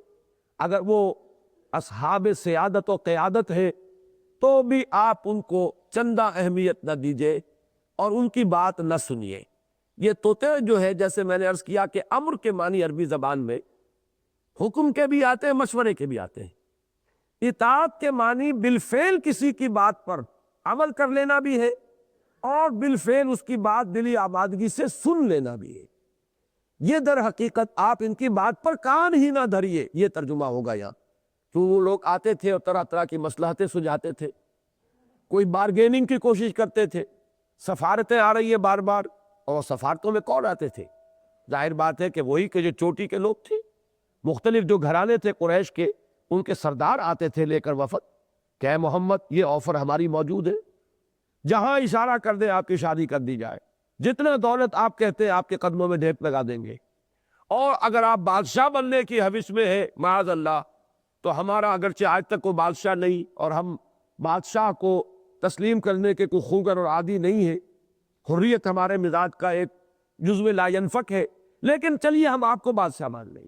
اگر وہ اصحاب سیادت و قیادت ہے، تو بھی آپ ان کو چندہ اہمیت نہ دیجئے اور ان کی بات نہ سنیے۔ یہ توتے جو ہے، جیسے میں نے عرض کیا کہ امر کے معنی عربی زبان میں حکم کے بھی آتے ہیں، مشورے کے بھی آتے ہیں۔ اطاعت کے معنی بالفعل کسی کی بات پر عمل کر لینا بھی ہے، اور بالفعل اس کی بات دلی آبادگی سے سن لینا بھی ہے۔ یہ در حقیقت آپ ان کی بات پر کان ہی نہ دھریے، یہ ترجمہ ہوگا یہاں۔ تو وہ لوگ آتے تھے اور طرح طرح کی مصلحتیں سجھاتے تھے، کوئی بارگیننگ کی کوشش کرتے تھے، سفارتیں آ رہی ہیں بار بار، اور سفارتوں میں کون آتے تھے؟ ظاہر بات ہے کہ وہی کہ جو چوٹی کے لوگ تھے، مختلف جو گھرانے تھے قریش کے، ان کے سردار آتے تھے لے کر وفد کہ اے محمد یہ آفر ہماری موجود ہے، جہاں اشارہ کر دیں آپ کی شادی کر دی جائے، جتنا دولت آپ کہتے ہیں آپ کے قدموں میں ڈھیپ لگا دیں گے، اور اگر آپ بادشاہ بننے کی حوث میں ہے معاذ اللہ، تو ہمارا اگرچہ آج تک کوئی بادشاہ نہیں اور ہم بادشاہ کو تسلیم کرنے کے کوئی خوگر اور عادی نہیں ہے، حریت ہمارے مزاج کا ایک جزو لا ینفک ہے، لیکن چلیے ہم آپ کو بادشاہ مان لیں،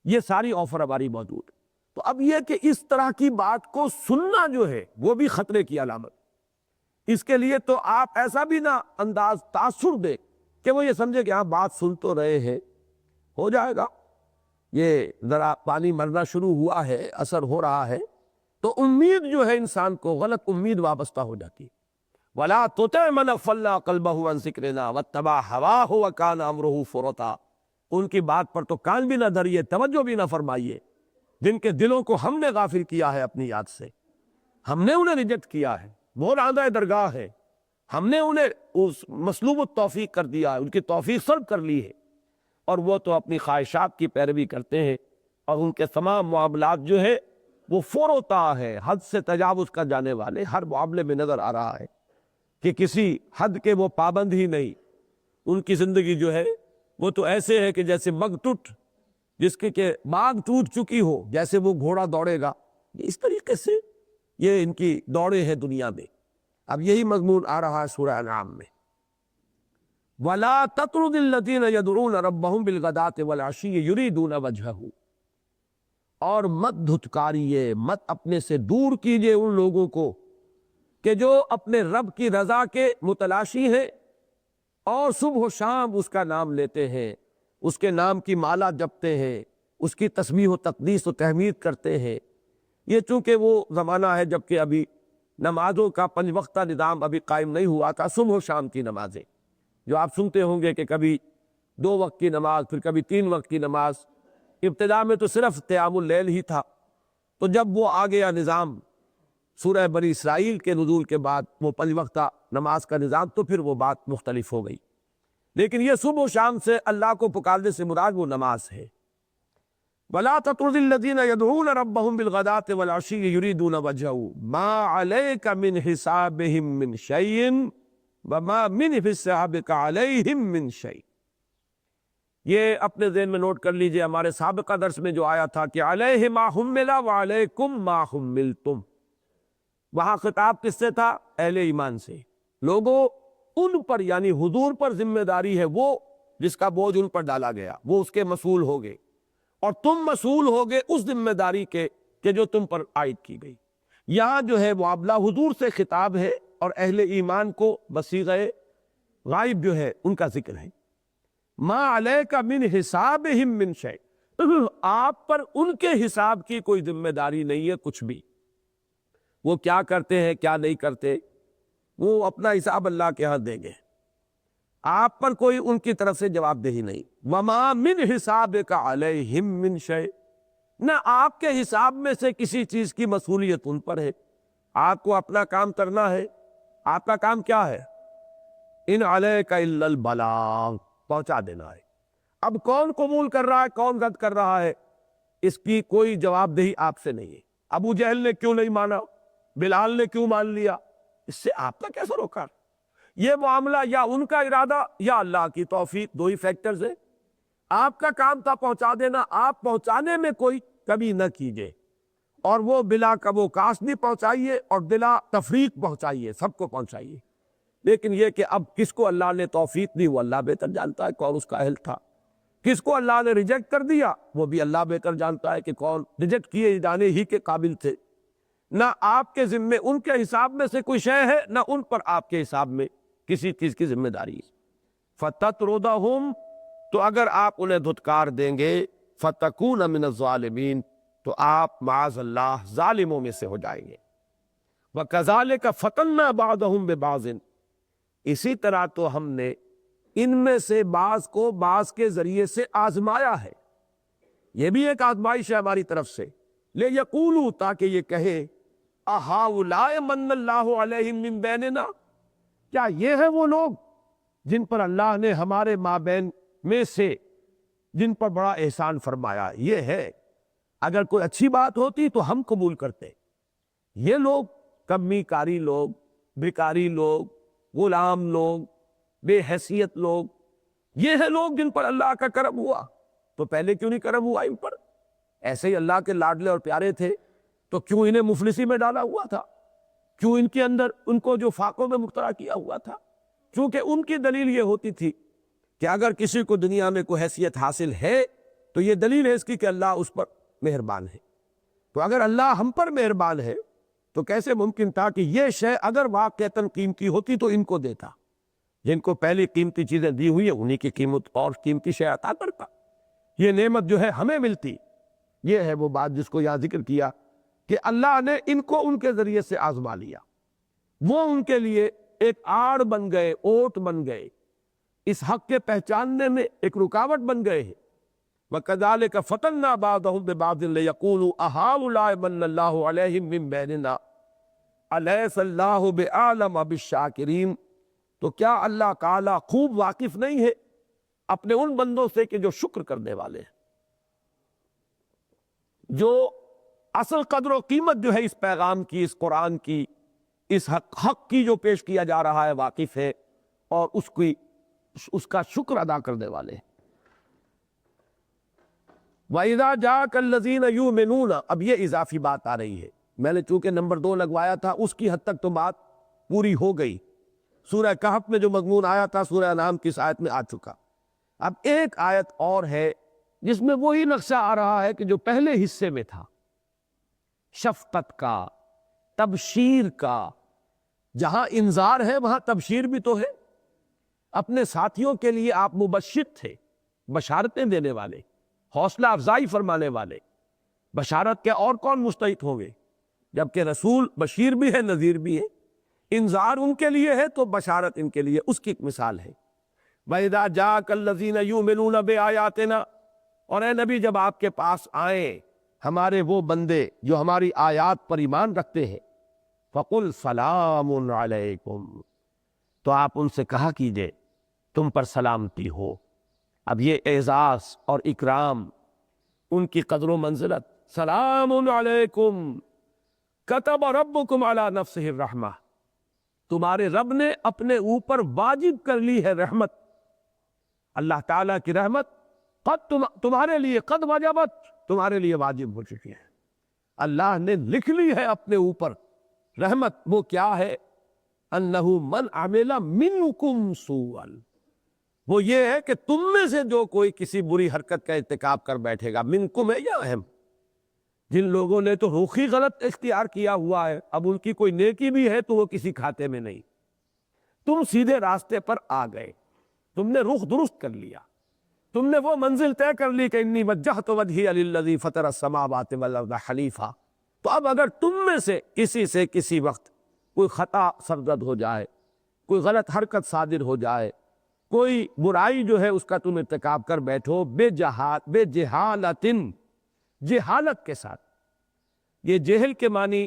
یہ ساری آفر ہماری موجود ہے۔ تو اب یہ کہ اس طرح کی بات کو سننا جو ہے وہ بھی خطرے کی علامت، اس کے لیے تو آپ ایسا بھی نہ انداز تاثر دے کہ وہ یہ سمجھے کہ ہاں بات سن تو رہے ہیں، ہو جائے گا، یہ ذرا پانی مرنا شروع ہوا ہے، اثر ہو رہا ہے، تو امید جو ہے انسان کو غلط امید وابستہ ہو جاتی۔ وَلَا تُطِعْ مَنْ أَغْفَلْنَا قَلْبَهُ عَنْ ذِكْرِنَا وَاتَّبَعَ هَوَاهُ وَكَانَ أَمْرُهُ فُرُطًا، ان کی بات پر تو کان بھی نہ دھریے، توجہ بھی نہ فرمائیے، جن کے دلوں کو ہم نے غافل کیا ہے اپنی یاد سے، ہم نے انہیں ریجیکٹ کیا ہے، وہ راندہ درگاہ ہے، ہم نے انہیں اس مسلوب التوفیق کر دیا ہے، ان کی توفیق سلب کر لی ہے، اور وہ تو اپنی خواہشات کی پیروی کرتے ہیں، اور ان کے تمام معاملات جو ہے وہ فروتا ہے، حد سے تجاوز کر جانے والے ہر معاملے میں نظر آ رہا ہے کہ کسی حد کے وہ پابند ہی نہیں، ان کی زندگی جو ہے وہ تو ایسے ہے کہ جیسے مگٹوٹ جس کے کہ مانگ ٹوٹ چکی ہو، جیسے وہ گھوڑا دوڑے گا، اس طریقے سے یہ ان کی دوڑے ہیں دنیا میں۔ اب یہی مضمون آ رہا ہے سورہ انعام میں، وَلَا تَطْرُدِ الَّذِينَ يَدْعُونَ رَبَّهُمْ بِالْغَدَاةِ وَالْعَشِيِّ يُرِيدُونَ وَجْهَهُ، اور مت دھتکاریے، مت اپنے سے دور کیجئے ان لوگوں کو کہ جو اپنے رب کی رضا کے متلاشی ہیں اور صبح و شام اس کا نام لیتے ہیں، اس کے نام کی مالا جپتے ہیں، اس کی تسبیح و تقدیس و تحمید کرتے ہیں۔ یہ چونکہ وہ زمانہ ہے جبکہ ابھی نمازوں کا 5 وقتہ نظام ابھی قائم نہیں ہوا تھا، صبح و شام کی نمازیں جو آپ سنتے ہوں گے کہ کبھی 2 وقت کی نماز، پھر کبھی 3 وقت کی نماز۔ ابتداء میں تو صرف قیام اللیل ہی تھا، تو جب وہ آ گیا نظام سورہ بنی اسرائیل کے نزول کے بعد، وہ 5 وقتہ نماز کا نظام، تو پھر وہ بات مختلف ہو گئی۔ لیکن یہ صبح و شام سے اللہ کو پکارنے سے مراد وہ نماز ہے۔ وَلَا تَطْرُدِ الَّذِينَ يَدْعُونَ رَبَّهُمْ بِالْغَدَاةِ وَالْعَشِيِّ يُرِيدُونَ وَجْهَهُ مَا عَلَيْكَ مِنْ حِسَابِهِمْ مِنْ شَيْءٍ وَمَا مِنْ حِسَابِكَ عَلَيْهِمْ مِنْ شَيْءٍ۔ یہ اپنے ذہن میں نوٹ کر لیجئے، ہمارے سابقہ درس میں جو آیا تھا کہ عَلَيْهِ مَا حُمِّلَ وَعَلَيْكُمْ مَا حُمِّلْتُمْ، وہاں خطاب کس سے تھا؟ اہل ایمان سے۔ لوگوں، ان پر یعنی حضور پر ذمہ داری ہے، وہ جس کا بوجھ ان پر ڈالا گیا وہ اس کے مسئول ہوگے، اور تم مسئول ہوگے اس ذمہ داری کے کہ جو تم پر عائد کی گئی۔ یہاں جو ہے معاملہ حضور سے خطاب ہے اور اہل ایمان کو بصیغہ غائب جو ہے ان کا ذکر ہے۔ ما علیک من حسابہم من شیء، آپ پر ان کے حساب کی کوئی ذمہ داری نہیں ہے کچھ بھی، وہ کیا کرتے ہیں کیا نہیں کرتے وہ اپنا حساب اللہ کے ہاں دیں گے، آپ پر کوئی ان کی طرف سے جواب دہی نہیں۔ وما من حسابک علیہم من شیء، نہ آپ کے حساب میں سے کسی چیز کی مسئولیت ان پر ہے، آپ کو اپنا کام کرنا ہے۔ آپ کا کام کیا ہے؟ ان علیک الا البلاغ، پہنچا دینا ہے۔ اب کون قبول کر رہا ہے کون رد کر رہا ہے، اس کی کوئی جواب دہی آپ سے نہیں ہے۔ ابو جہل نے کیوں نہیں مانا، بلال نے کیوں مان لیا، اس سے آپ کا کیسا روکا؟ یہ معاملہ یا ان کا ارادہ یا اللہ کی توفیق، 2 ہی فیکٹرز ہیں۔ آپ کا کام تھا پہنچا دینا، آپ پہنچانے میں کوئی کمی نہ کیجئے، اور وہ بلا کب و کاس بھی پہنچائیے اور بلا تفریق پہنچائیے، سب کو پہنچائیے۔ لیکن یہ کہ اب کس کو اللہ نے توفیق دی وہ اللہ بہتر جانتا ہے کون اس کا اہل تھا، کس کو اللہ نے ریجیکٹ کر دیا وہ بھی اللہ بہتر جانتا ہے کہ کون ریجیکٹ کیے جانے ہی کے قابل تھے۔ نہ آپ کے ذمے ان کے حساب میں سے کوئی شے ہے، نہ ان پر آپ کے حساب میں کسی چیز کی ذمہ داری ہے۔ فَتَطْرُدَهُمْ، تو اگر آپ انہیں دھتکار دیں گے، فَتَكُونَ مِنَ الظَّالِمِينَ، تو آپ معاذ اللہ ظالموں میں سے ہو جائیں گے۔ وَكَذَلِكَ فَتَنَّا بَعْضَهُمْ بِبَعْضٍ، اسی طرح تو ہم نے ان میں سے بعض کو بعض کے ذریعے سے آزمایا ہے، یہ بھی ایک آزمائش ہے ہماری طرف سے۔ لِيَقُولُوا، تاکہ یہ کہیں، أَهَٰؤُلَاءِ مَنَّ اللَّهُ عَلَيْهِم مِّن بَيْنِنَا، کیا یہ ہیں وہ لوگ جن پر اللہ نے ہمارے مابین میں سے جن پر بڑا احسان فرمایا؟ یہ ہے، اگر کوئی اچھی بات ہوتی تو ہم قبول کرتے۔ یہ لوگ کمی کاری لوگ، بیکاری لوگ، غلام لوگ، بے حیثیت لوگ، یہ ہیں لوگ جن پر اللہ کا کرم ہوا، تو پہلے کیوں نہیں کرم ہوا ان پر؟ ایسے ہی اللہ کے لاڈلے اور پیارے تھے تو کیوں انہیں مفلسی میں ڈالا ہوا تھا؟ کیوں ان کے اندر ان کو جو فاقوں میں مبتلا کیا ہوا تھا؟ کیونکہ ان کی دلیل یہ ہوتی تھی کہ اگر کسی کو دنیا میں کوئی حیثیت حاصل ہے تو یہ دلیل ہے اس کی کہ اللہ اس پر مہربان ہے۔ تو اگر اللہ ہم پر مہربان ہے تو کیسے ممکن تھا کہ یہ شے اگر واقعتاً قیمتی ہوتی تو ان کو دیتا؟ جن کو پہلی قیمتی چیزیں دی ہوئی ہیں انہی کی قیمت اور قیمتی شے عطا کرتا، یہ نعمت جو ہے ہمیں ملتی۔ یہ ہے وہ بات جس کو یہاں ذکر کیا کہ اللہ نے ان کو ان کے ذریعے سے آزما لیا، وہ ان کے لیے ایک آڑ بن گئے، اوٹ بن گئے، اس حق کے پہچاننے میں ایک رکاوٹ بن گئے ہیں۔ وَكَذَلِكَ فَتَنَّا بَعْضَهُمْ بِبَعْضٍ لِيَقُولُوا أَهَٰؤُلَاءِ مَنَّ اللَّهُ عَلَيْهِم مِّن بَيْنِنَا أَلَيْسَ اللَّهُ بِأَعْلَمَ بِالشَّاكِرِينَ، تو کیا اللہ تعالیٰ خوب واقف نہیں ہے اپنے ان بندوں سے کہ جو شکر کرنے والے ہیں، جو اصل قدر و قیمت جو ہے اس پیغام کی، اس قرآن کی، اس حق کی جو پیش کیا جا رہا ہے واقف ہے، اور اس کا شکر ادا کرنے والے ہیں۔ وَإِذَا جَاءَكَ الَّذِينَ يُؤْمِنُونَ، اب یہ اضافی بات آ رہی ہے، میں نے چونکہ نمبر 2 لگوایا تھا، اس کی حد تک تو بات پوری ہو گئی۔ سورہ کہف میں جو مضمون آیا تھا سورہ انعام کی اس آیت میں آ چکا۔ اب ایک آیت اور ہے جس میں وہی نقشہ آ رہا ہے کہ جو پہلے حصے میں تھا، شفقت کا، تبشیر کا۔ جہاں انذار ہے وہاں تبشیر بھی تو ہے۔ اپنے ساتھیوں کے لیے آپ مبشر تھے، بشارتیں دینے والے، حوصلہ افزائی فرمانے والے۔ بشارت کے اور کون مستحق ہوں گے؟ جبکہ رسول بشیر بھی ہے، نذیر بھی ہے۔ انذار ان کے لیے ہے تو بشارت ان کے لیے، اس کی ایک مثال ہے۔ وَإِذَا جَاءَكَ الَّذِينَ يُؤْمِنُونَ بِآيَاتِنَا، اور اے نبی جب آپ کے پاس آئیں ہمارے وہ بندے جو ہماری آیات پر ایمان رکھتے ہیں، فَقُلْ سَلَامٌ عَلَيْكُمْ، تو آپ ان سے کہا کیجئے تم پر سلامتی ہو۔ اب یہ اعزاز اور اکرام، ان کی قدر و منزلت۔ سلام علیکم کتب ربکم علی نفسہ الرحمہ، تمہارے رب نے اپنے اوپر واجب کر لی ہے رحمت۔ اللہ تعالیٰ کی رحمت قد تمہارے لیے، قد وجبت، تمہارے لیے واجب ہو چکی ہے۔ اللہ نے لکھ لی ہے اپنے اوپر رحمت۔ وہ کیا ہے؟ انہ من عمل منکم سوءا، وہ یہ ہے کہ تم میں سے جو کوئی کسی بری حرکت کا ارتکاب کر بیٹھے گا، منکم ہے یا اہم، جن لوگوں نے تو رخی غلط اختیار کیا ہوا ہے، اب ان کی کوئی نیکی بھی ہے تو وہ کسی کھاتے میں نہیں۔ تم سیدھے راستے پر آ گئے، تم نے رخ درست کر لیا، تم نے وہ منزل طے کر لی کہ انی وجہت وجہی للذی فطر السماوات والارض حنیفا۔ تو اب اگر تم میں سے کسی سے کسی وقت کوئی خطا سرزد ہو جائے، کوئی غلط حرکت صادر ہو جائے، کوئی برائی جو ہے اس کا تم ارتکاب کر بیٹھو، بے جہالت، جہالت کے ساتھ۔ یہ جہل کے معنی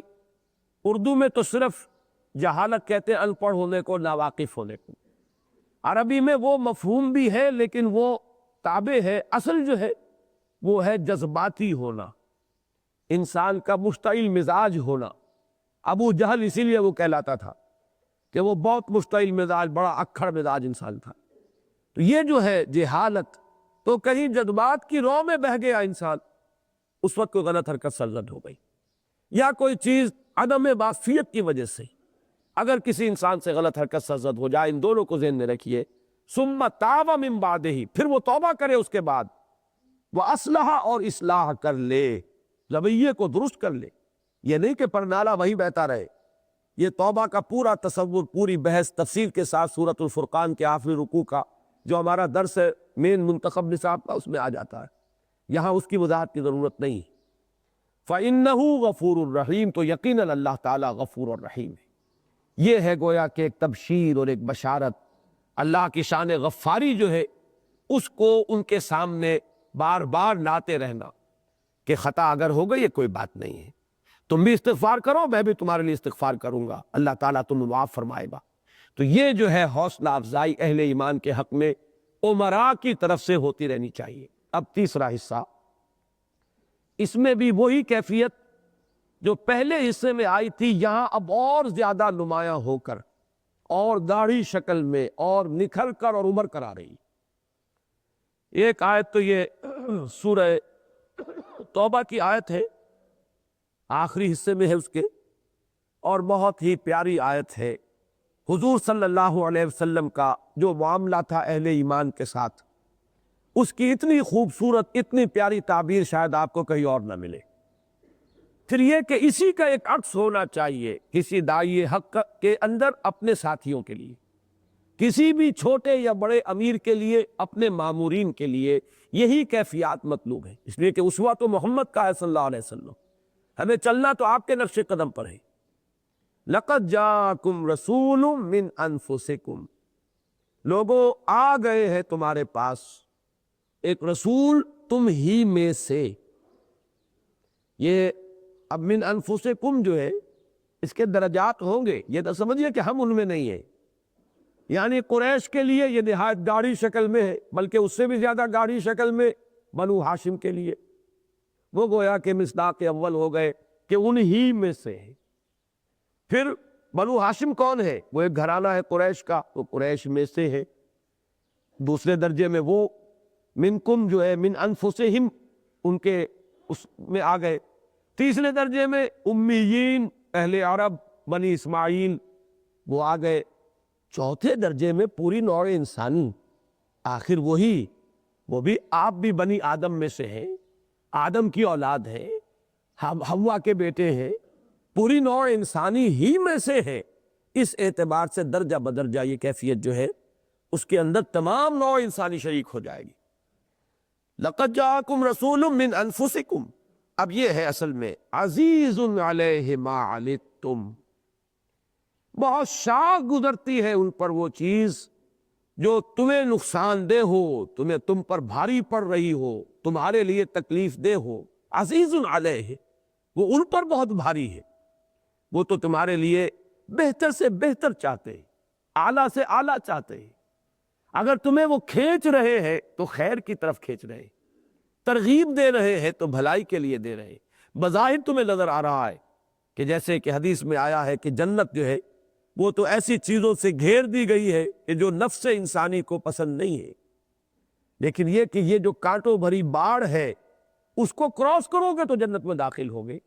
اردو میں تو صرف جہالت کہتے ہیں ان پڑھ ہونے کو، ناواقف ہونے کو۔ عربی میں وہ مفہوم بھی ہے لیکن وہ تابع ہے، اصل جو ہے وہ ہے جذباتی ہونا، انسان کا مشتعل مزاج ہونا۔ ابو جہل اسی لیے وہ کہلاتا تھا کہ وہ بہت مشتعل مزاج، بڑا اکھڑ مزاج انسان تھا۔ تو یہ جو ہے جہالت، تو کہیں جذبات کی رو میں بہہ گیا انسان، اس وقت کوئی غلط حرکت سرزد ہو گئی، یا کوئی چیز عدم معافیت کی وجہ سے اگر کسی انسان سے غلط حرکت سرزد ہو جائے، ان دونوں کو ذہن میں رکھیے۔ ثم تاب من بعدہ، پھر وہ توبہ کرے اس کے بعد، وہ اصلح، اور اصلاح کر لے، رویے کو درست کر لے۔ یہ نہیں کہ پرنالہ وہی بہتا رہے۔ یہ توبہ کا پورا تصور، پوری بحث تفصیل کے ساتھ سورۃ الفرقان کے آخری رکوع کا جو ہمارا درس ہے مین منتخب نصاب کا، اس میں آ جاتا ہے، یہاں اس کی وضاحت کی ضرورت نہیں۔ فَإِنَّهُ غَفُورٌ الرحیم، تو یقیناً اللہ تعالیٰ غفور الرحیم ہے۔ یہ ہے گویا کہ ایک تبشیر اور ایک بشارت۔ اللہ کی شان غفاری جو ہے اس کو ان کے سامنے بار بار لاتے رہنا کہ خطا اگر ہو گئی، یہ کوئی بات نہیں ہے، تم بھی استغفار کرو، میں بھی تمہارے لیے استغفار کروں گا، اللہ تعالیٰ تمہیں معاف فرمائے گا۔ تو یہ جو ہے حوصلہ افزائی اہل ایمان کے حق میں امراء کی طرف سے ہوتی رہنی چاہیے۔ اب تیسرا حصہ، اس میں بھی وہی کیفیت جو پہلے حصے میں آئی تھی، یہاں اب اور زیادہ نمایاں ہو کر، اور داڑھی شکل میں، اور نکھر کر اور ابھر کر آ رہی۔ ایک آیت تو یہ سورہ توبہ کی آیت ہے، آخری حصے میں ہے اس کے، اور بہت ہی پیاری آیت ہے۔ حضور صلی اللہ علیہ وسلم کا جو معاملہ تھا اہل ایمان کے ساتھ، اس کی اتنی خوبصورت، اتنی پیاری تعبیر شاید آپ کو کہیں اور نہ ملے۔ پھر یہ کہ اسی کا ایک عکس ہونا چاہیے کسی داعی حق کے اندر اپنے ساتھیوں کے لیے، کسی بھی چھوٹے یا بڑے امیر کے لیے، اپنے مامورین کے لیے یہی کیفیات مطلوب ہے۔ اس لیے کہ اسوہ تو محمد کا ہے صلی اللہ علیہ وسلم، ہمیں چلنا تو آپ کے نقش قدم پر ہے۔ لَقَدْ جَاءَكُمْ رَسُولٌ مِّنْ أَنفُسِكُمْ، لوگوں آ گئے ہیں تمہارے پاس ایک رسول تم ہی میں سے۔ یہ اب من انفسکم جو ہے اس کے درجات ہوں گے، یہ تو سمجھیے کہ ہم ان میں نہیں ہیں۔ یعنی قریش کے لیے یہ نہایت گاڑھی شکل میں ہے، بلکہ اس سے بھی زیادہ گاڑھی شکل میں بنو ہاشم کے لیے، وہ گویا کہ مصداق اول ہو گئے کہ انہی میں سے ہے۔ پھر بنو ہاشم کون ہے؟ وہ ایک گھرانہ ہے قریش کا، تو قریش میں سے ہے۔ دوسرے درجے میں وہ منکم جو ہے من انفسہم، ان کے اس میں آ گئے۔ تیسرے درجے میں امیین اہل عرب بنی اسماعیل وہ آ گئے۔ چوتھے درجے میں پوری نوع انسانی، آخر وہی، وہ بھی آپ بھی بنی آدم میں سے ہیں، آدم کی اولاد ہیں، حوا کے بیٹے ہیں، پوری نوع انسانی ہی میں سے ہے۔ اس اعتبار سے درجہ بدرجہ یہ کیفیت جو ہے اس کے اندر تمام نوع انسانی شریک ہو جائے گی۔ لَقَدْ جَاءَكُمْ رَسُولٌ مِّنْ أَنفُسِكُمْ، اب یہ ہے اصل میں عزیز علیہ ما عنتم، بہت شاق گزرتی ہے ان پر وہ چیز جو تمہیں نقصان دہ ہو، تم پر بھاری پڑ رہی ہو، تمہارے لیے تکلیف دہ ہو۔ عزیز علیہ، وہ ان پر بہت بھاری ہے، وہ تو تمہارے لیے بہتر سے بہتر چاہتے ہیں، اعلیٰ سے اعلیٰ چاہتے ہیں۔ اگر تمہیں وہ کھینچ رہے ہیں تو خیر کی طرف کھینچ رہے ہیں، ترغیب دے رہے ہیں تو بھلائی کے لیے دے رہے ہیں۔ بظاہر تمہیں نظر آ رہا ہے کہ جیسے کہ حدیث میں آیا ہے کہ جنت جو ہے وہ تو ایسی چیزوں سے گھیر دی گئی ہے کہ جو نفس انسانی کو پسند نہیں ہے، لیکن یہ کہ یہ جو کانٹوں بھری باڑ ہے اس کو کراس کرو گے تو جنت میں داخل ہوگے۔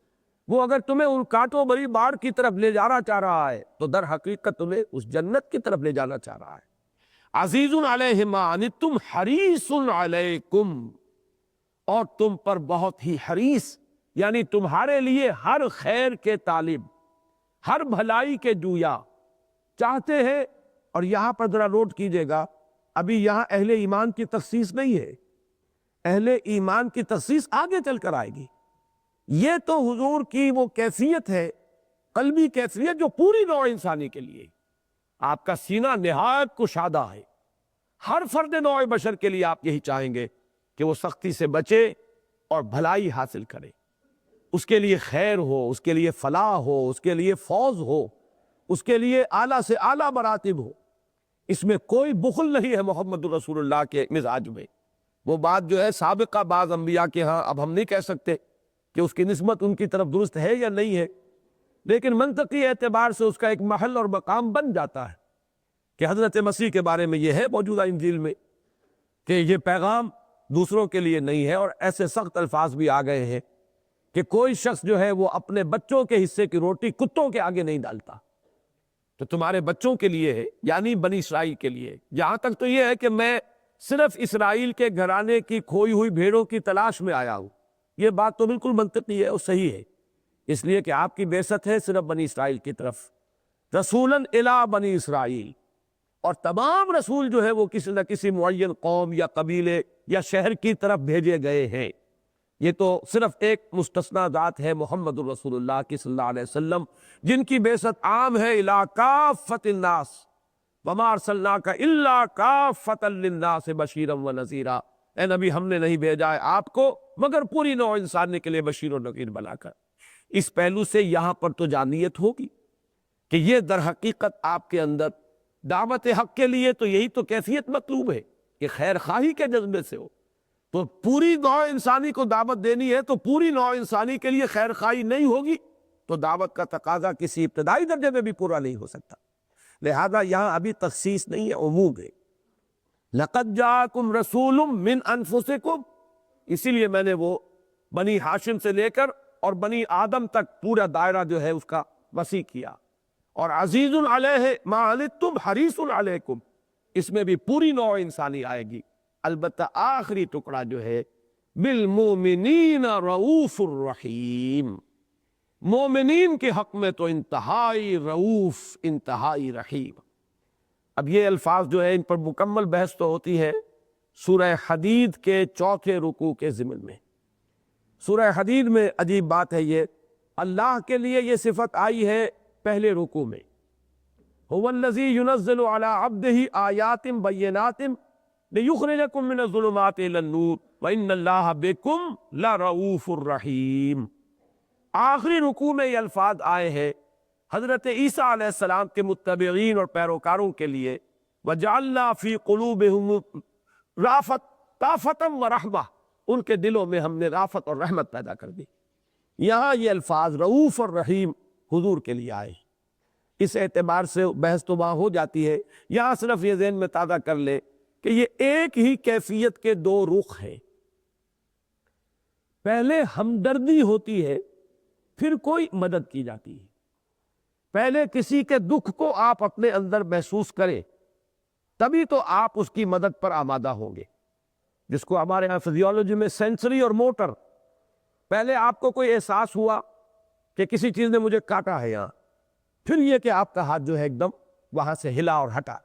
وہ اگر تمہیں ان کانٹوں بھری باڑ کی طرف لے جانا چاہ رہا ہے تو در حقیقت تمہیں اس جنت کی طرف لے جانا چاہ رہا ہے۔ عزیز علیہ ما عنتم حریص علیکم، اور تم پر بہت ہی حریص، یعنی تمہارے لیے ہر خیر کے طالب، ہر بھلائی کے جویا چاہتے ہیں۔ اور یہاں پر ذرا نوٹ کیجئے گا، ابھی یہاں اہل ایمان کی تخصیص نہیں ہے، اہل ایمان کی تخصیص آگے چل کر آئے گی۔ یہ تو حضور کی وہ کیفیت ہے، قلبی کیفیت، جو پوری نوع انسانی کے لیے۔ آپ کا سینہ نہایت کشادہ ہے، ہر فرد نوع بشر کے لیے آپ یہی چاہیں گے کہ وہ سختی سے بچے اور بھلائی حاصل کرے، اس کے لیے خیر ہو، اس کے لیے فلاح ہو، اس کے لیے فوز ہو، اس کے لیے اعلیٰ سے اعلیٰ مراتب ہو۔ اس میں کوئی بخل نہیں ہے محمد رسول اللہ کے مزاج میں۔ وہ بات جو ہے سابقہ بعض انبیاء کے ہاں اب ہم نہیں کہہ سکتے کہ اس کی نسبت ان کی طرف درست ہے یا نہیں ہے، لیکن منطقی اعتبار سے اس کا ایک محل اور مقام بن جاتا ہے کہ حضرت مسیح کے بارے میں یہ ہے موجودہ انجیل میں کہ یہ پیغام دوسروں کے لیے نہیں ہے، اور ایسے سخت الفاظ بھی آ گئے ہیں کہ کوئی شخص جو ہے وہ اپنے بچوں کے حصے کی روٹی کتوں کے آگے نہیں ڈالتا۔ تو تمہارے بچوں کے لیے ہے، یعنی بنی اسرائیل کے لیے۔ جہاں تک تو یہ ہے کہ میں صرف اسرائیل کے گھرانے کی کھوئی ہوئی بھیڑوں کی تلاش میں آیا ہوں، یہ بات تو بالکل منطقی ہے اور صحیح ہے، اس لیے کہ آپ کی بعثت ہے صرف بنی اسرائیل کی طرف، رسولاً الی بنی اسرائیل، اور تمام رسول جو ہے وہ کسی نہ کسی معین قوم یا قبیلے یا شہر کی طرف بھیجے گئے ہیں۔ یہ تو صرف ایک مستثنیٰ ذات ہے محمد الرسول اللہ کی صلی اللہ علیہ وسلم، جن کی بعثت عام ہے الی کافۃ الناس، وما ارسلناک الا کافۃ للناس بشیرا ونذیرا، اے نبی ہم نے نہیں بھیجا ہے آپ کو مگر پوری نوع انسان کے لیے بشیر و نذیر بنا کر۔ اس پہلو سے یہاں پر تو جانیت ہوگی کہ یہ در حقیقت آپ کے اندر دعوت حق کے لیے تو یہی تو کیفیت مطلوب ہے کہ خیر خواہی کے جذبے سے ہو۔ تو پوری نوع انسانی کو دعوت دینی ہے تو پوری نوع انسانی کے لیے خیر خواہی نہیں ہوگی تو دعوت کا تقاضا کسی ابتدائی درجے میں بھی پورا نہیں ہو سکتا۔ لہذا یہاں ابھی تخصیص نہیں ہے، عموم ہے۔ لَقَدْ جَاءَكُمْ رَسُولٌ مِّنْ أَنفُسِكُمْ، اسی لیے میں نے وہ بنی ہاشم سے لے کر اور بنی آدم تک پورا دائرہ جو ہے اس کا وسیع کیا۔ اور عزیز علیہ ما عنتم حریص علیکم، اس میں بھی پوری نوع انسانی آئے گی۔ البتہ آخری ٹکڑا جو ہے بالمؤمنین رؤوف الرحیم، مومنین کے حق میں تو انتہائی رؤوف، انتہائی رحیم۔ اب یہ الفاظ جو ہے ان پر مکمل بحث تو ہوتی ہے سورہ حدید کے چوتھے رکوع کے ضمن میں۔ سورہ حدید میں عجیب بات ہے، یہ اللہ کے لیے یہ صفت آئی ہے پہلے رکوع میں، هو الذی ينزل على عبده آیات بینات لِيُخْرِجَكُم مِّنَ الظُّلُمَاتِ إِلَى النُّورِ وَإِنَّ اللَّهَ بِكُمْ لَرَؤُوفٌ رَحِيمٌ۔ آخری رکوع میں یہ الفاظ آئے ہیں حضرت عیسیٰ علیہ السلام کے متبعین اور پیروکاروں کے لیے، وَجَعَلْنَا فِي قُلُوبِهِمْ رَأْفَةً وَرَحْمَةً، ان کے دلوں میں ہم نے رافت اور رحمت پیدا کر دی۔ یہاں یہ الفاظ رؤوف اور رحیم حضور کے لیے آئے، اس اعتبار سے بحث تو وہاں ہو جاتی ہے۔ یہاں صرف یہ ذہن میں تازہ کر لے کہ یہ ایک ہی کیفیت کے دو رخ ہیں۔ پہلے ہمدردی ہوتی ہے، پھر کوئی مدد کی جاتی ہے۔ پہلے کسی کے دکھ کو آپ اپنے اندر محسوس کریں، تبھی تو آپ اس کی مدد پر آمادہ ہوں گے، جس کو ہمارے یہاں فزیولوجی میں سینسری اور موٹر۔ پہلے آپ کو کوئی احساس ہوا کہ کسی چیز نے مجھے کاٹا ہے یہاں، پھر یہ کہ آپ کا ہاتھ جو ہے ایک دم وہاں سے ہلا اور ہٹا۔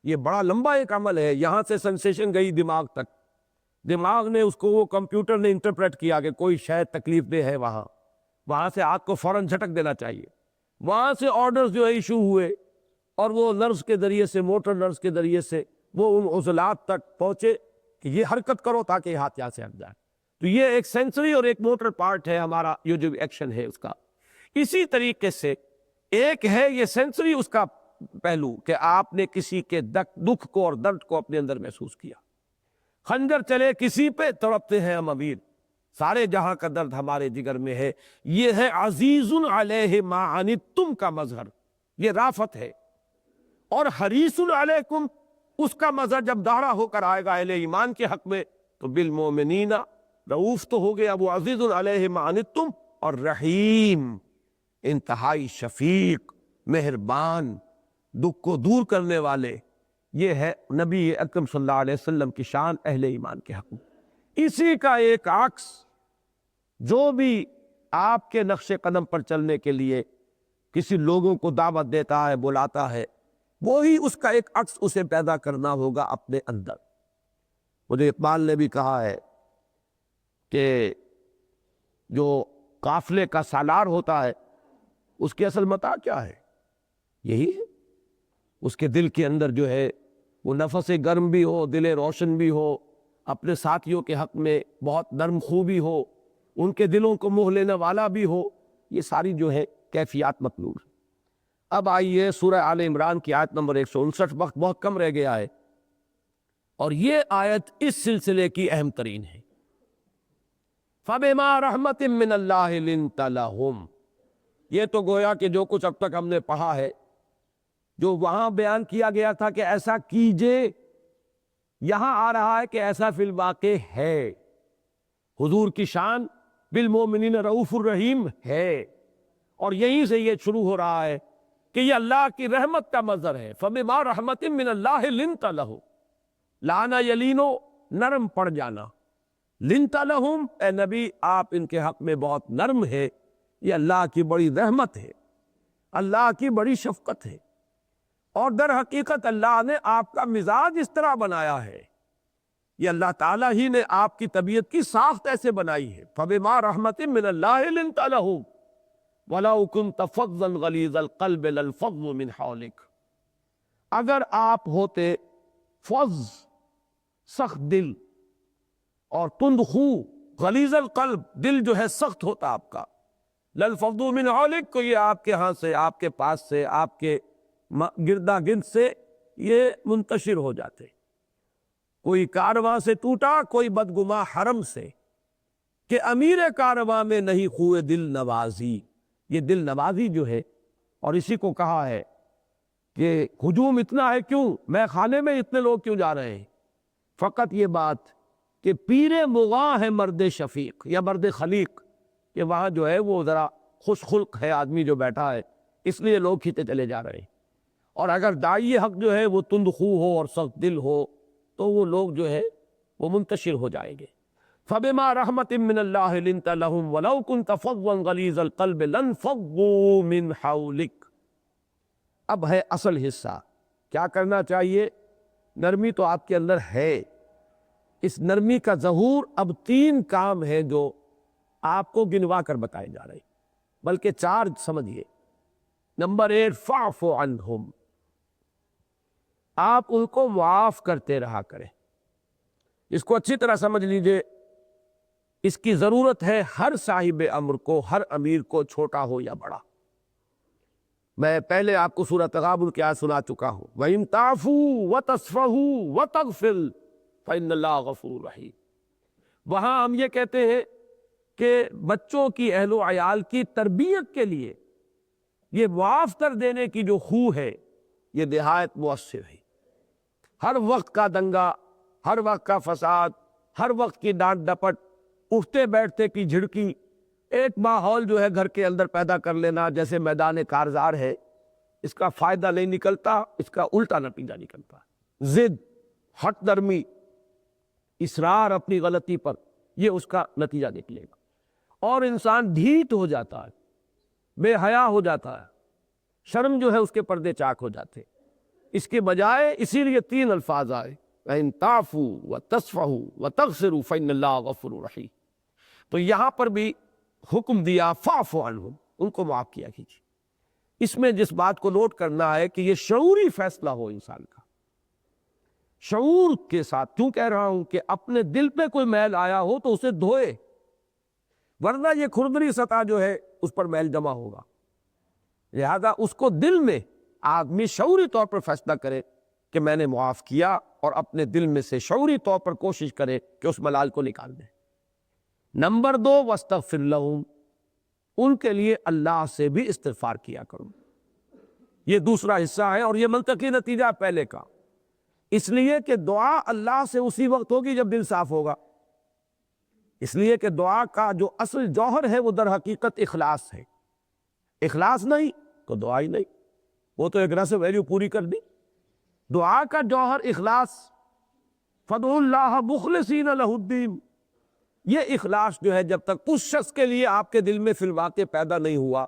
یہ بڑا لمبا ایک عمل ہے، یہاں سے سنسیشن گئی دماغ تک، دماغ نے اس کو، وہ کمپیوٹر نے انٹرپریٹ کیا کہ کوئی شاید تکلیف دہ ہے وہاں سے ہاتھ کو فوراً جھٹک دینا چاہیے، وہاں سے آرڈرز جو ہے ایشو ہوئے، اور وہ نرس کے ذریعے سے، موٹر نرس کے ذریعے سے وہ ان عضلات تک پہنچے کہ یہ حرکت کرو تاکہ یہ ہاتھ یہاں سے ہٹ جائے۔ تو یہ ایک سینسری اور ایک موٹر پارٹ ہے ہمارا، یہ جو ایکشن ہے اس کا۔ اسی طریقے سے ایک ہے یہ سینسری، اس کا پہلو کہ آپ نے کسی کے دکھ کو اور درد کو اپنے اندر محسوس کیا۔ خنجر چلے کسی پہ تڑپتے ہیں ہم امیر، سارے جہاں کا درد ہمارے جگر میں ہے۔ یہ ہے عزیز علیہ ما عنتم کا مظہر، یہ رافت ہے۔ اور حریص علیکم، اس کا مظہر جب داڑھا ہو کر آئے گا اہل ایمان کے حق میں، تو بالمؤمنین رؤوف تو ہو گیا وہ، عزیز علیہ ما عنتم، اور رحیم، انتہائی شفیق، مہربان، دکھ کو دور کرنے والے۔ یہ ہے نبی اکرم صلی اللہ علیہ وسلم کی شان اہل ایمان کے حق میں۔ اسی کا ایک عکس، جو بھی آپ کے نقش قدم پر چلنے کے لیے کسی لوگوں کو دعوت دیتا ہے، بلاتا ہے، وہی اس کا ایک عکس اسے پیدا کرنا ہوگا اپنے اندر۔ مجھے اقبال نے بھی کہا ہے کہ جو قافلے کا سالار ہوتا ہے، اس کی اصل متاع کیا ہے؟ یہی ہے، اس کے دل کے اندر جو ہے وہ نفس گرم بھی ہو، دل روشن بھی ہو، اپنے ساتھیوں کے حق میں بہت نرم خو بھی ہو، ان کے دلوں کو موہ لینے والا بھی ہو۔ یہ ساری جو ہے کیفیات مطلوب ہے۔ اب آئیے سورہ آل عمران کی آیت نمبر 159، وقت بہت کم رہ گیا ہے، اور یہ آیت اس سلسلے کی اہم ترین ہے۔ فَبِمَا رَحْمَةٍ مِّنَ اللَّهِ لِنْتَ لَهُمْ۔ یہ تو گویا کہ جو کچھ اب تک ہم نے پڑھا ہے، جو وہاں بیان کیا گیا تھا کہ ایسا کیجئے، یہاں آ رہا ہے کہ ایسا فی الواقع ہے۔ حضور کی شان بالمؤمنین رؤوف الرحیم ہے، اور یہیں سے یہ شروع ہو رہا ہے کہ یہ اللہ کی رحمت کا مظہر ہے۔ فَبِمَا رَحْمَةٍ مِّنَ اللَّهِ لِنْتَ لَهُمْ، لانا یلینو، نرم پڑ جانا، لنت لہم، اے نبی آپ ان کے حق میں بہت نرم ہے، یہ اللہ کی بڑی رحمت ہے، اللہ کی بڑی شفقت ہے۔ اور در حقیقت اللہ نے آپ کا مزاج اس طرح بنایا ہے، یہ اللہ تعالیٰ ہی نے آپ کی طبیعت کی ساخت ایسے بنائی ہے۔ فَبِمَا رَحْمَةٍ مِّنَ اللَّهِ لِنْتَ لَهُمْ وَلَوْ كُنْتَ فَظًّا غَلِيظَ الْقَلْبِ لَانفَضُّوا مِنْ حَوْلِكَ، اگر آپ ہوتے فظ، سخت دل، اور تند خو، غلیظ القلب، دل جو ہے سخت ہوتا آپ کا، لَانفَضُّوا مِنْ حَوْلِكَ، کو یہ آپ کے ہاں سے، آپ کے پاس سے، آپ کے گردا گرد سے یہ منتشر ہو جاتے۔ کوئی کارواں سے ٹوٹا، کوئی بدگماں حرم سے، کہ امیر کارواں میں نہیں خوئے دل نوازی۔ یہ دل نوازی جو ہے، اور اسی کو کہا ہے کہ ہجوم اتنا ہے کیوں، میں خانے میں اتنے لوگ کیوں جا رہے ہیں؟ فقط یہ بات کہ پیر مغاں ہے مرد شفیق یا مرد خلیق، کہ وہاں جو ہے وہ ذرا خوش خلق ہے آدمی جو بیٹھا ہے، اس لیے لوگ کھینچے چلے جا رہے ہیں۔ اور اگر داعی حق جو ہے وہ تند خو ہو اور سخت دل ہو، تو وہ لوگ جو ہے وہ منتشر ہو جائیں گے۔ فَبِمَا رَحْمَةٍ مِّنَ اللَّهِ لِنْتَ لَهُمْ وَلَوْ كُنْتَ فَظًّا غَلِيظَ الْقَلْبِ لَانفَضُّوا مِنْ حَوْلِكَ۔ اب ہے اصل حصہ، کیا کرنا چاہیے؟ نرمی تو آپ کے اندر ہے، اس نرمی کا ظہور اب 3 کام ہے جو آپ کو گنوا کر بتائے جا رہے ہیں، بلکہ 4 سمجھیے۔ نمبر 1، فَاعْفُ عَنْهُمْ، آپ ان کو معاف کرتے رہا کریں۔ اس کو اچھی طرح سمجھ لیجئے، اس کی ضرورت ہے ہر صاحب امر کو، ہر امیر کو، چھوٹا ہو یا بڑا۔ میں پہلے آپ کو سورہ تغابن کی آیت سنا چکا ہوں، وَإِن تَعْفُوا وَتَصْفَحُوا وَتَغْفِرُوا فَإِنَّ اللَّهَ غَفُورٌ رَحِيمٌ۔ وہاں ہم یہ کہتے ہیں کہ بچوں کی، اہل و عیال کی تربیت کے لیے یہ معاف کر دینے کی جو خو ہے، یہ نہایت مؤثر ہے۔ ہر وقت کا دنگا، ہر وقت کا فساد، ہر وقت کی ڈانٹ ڈپٹ اٹھتے بیٹھتے کی جھڑکی، ایک ماحول جو ہے گھر کے اندر پیدا کر لینا جیسے میدان کارزار ہے، اس کا فائدہ نہیں نکلتا، اس کا الٹا نتیجہ نکلتا ہے۔ ضد، ہٹ درمی، اصرار اپنی غلطی پر، یہ اس کا نتیجہ نکلے گا، اور انسان ڈھیٹ ہو جاتا ہے، بے حیا ہو جاتا ہے، شرم جو ہے اس کے پردے چاک ہو جاتے۔ اس کے بجائے اسی لیے 3 الفاظ آئے، وَإِن تَعْفُوا وَتَصْفَحُوا وَتَغْفِرُوا فَإِنَّ اللَّهَ غَفُورٌ رَحِيمٌ۔ تو یہاں پر بھی حکم دیا فَاعْفُوا عَنْهُمْ، ان کو معاف کیا کیجیے۔ اس میں جس بات کو نوٹ کرنا ہے کہ یہ شعوری فیصلہ ہو انسان کا، شعور کے ساتھ۔ کیوں کہہ رہا ہوں کہ اپنے دل پہ کوئی میل آیا ہو تو اسے دھوئے، ورنہ یہ کھردری سطح جو ہے اس پر میل جمع ہوگا۔ لہذا اس کو دل میں آدمی شعوری طور پر فیصلہ کرے کہ میں نے معاف کیا، اور اپنے دل میں سے شعوری طور پر کوشش کرے کہ اس ملال کو نکال دے۔ نمبر 2، وَاسْتَغْفِرْ لَهُمْ، ان کے لیے اللہ سے بھی استغفار کیا کرو۔ یہ دوسرا حصہ ہے، اور یہ منطقی نتیجہ پہلے کا، اس لیے کہ دعا اللہ سے اسی وقت ہوگی جب دل صاف ہوگا۔ اس لیے کہ دعا کا جو اصل جوہر ہے وہ در حقیقت اخلاص ہے۔ اخلاص نہیں تو دعا ہی نہیں، وہ تو ایک رسم ویلیو پوری کر دی۔ دعا کا جوہر اخلاص، فَادْعُوا اللَّهَ مُخْلِصِينَ لَهُ الدِّينَ۔ یہ اخلاص جو ہے جب تک اس شخص کے لیے آپ کے دل میں فی الواقع پیدا نہیں ہوا،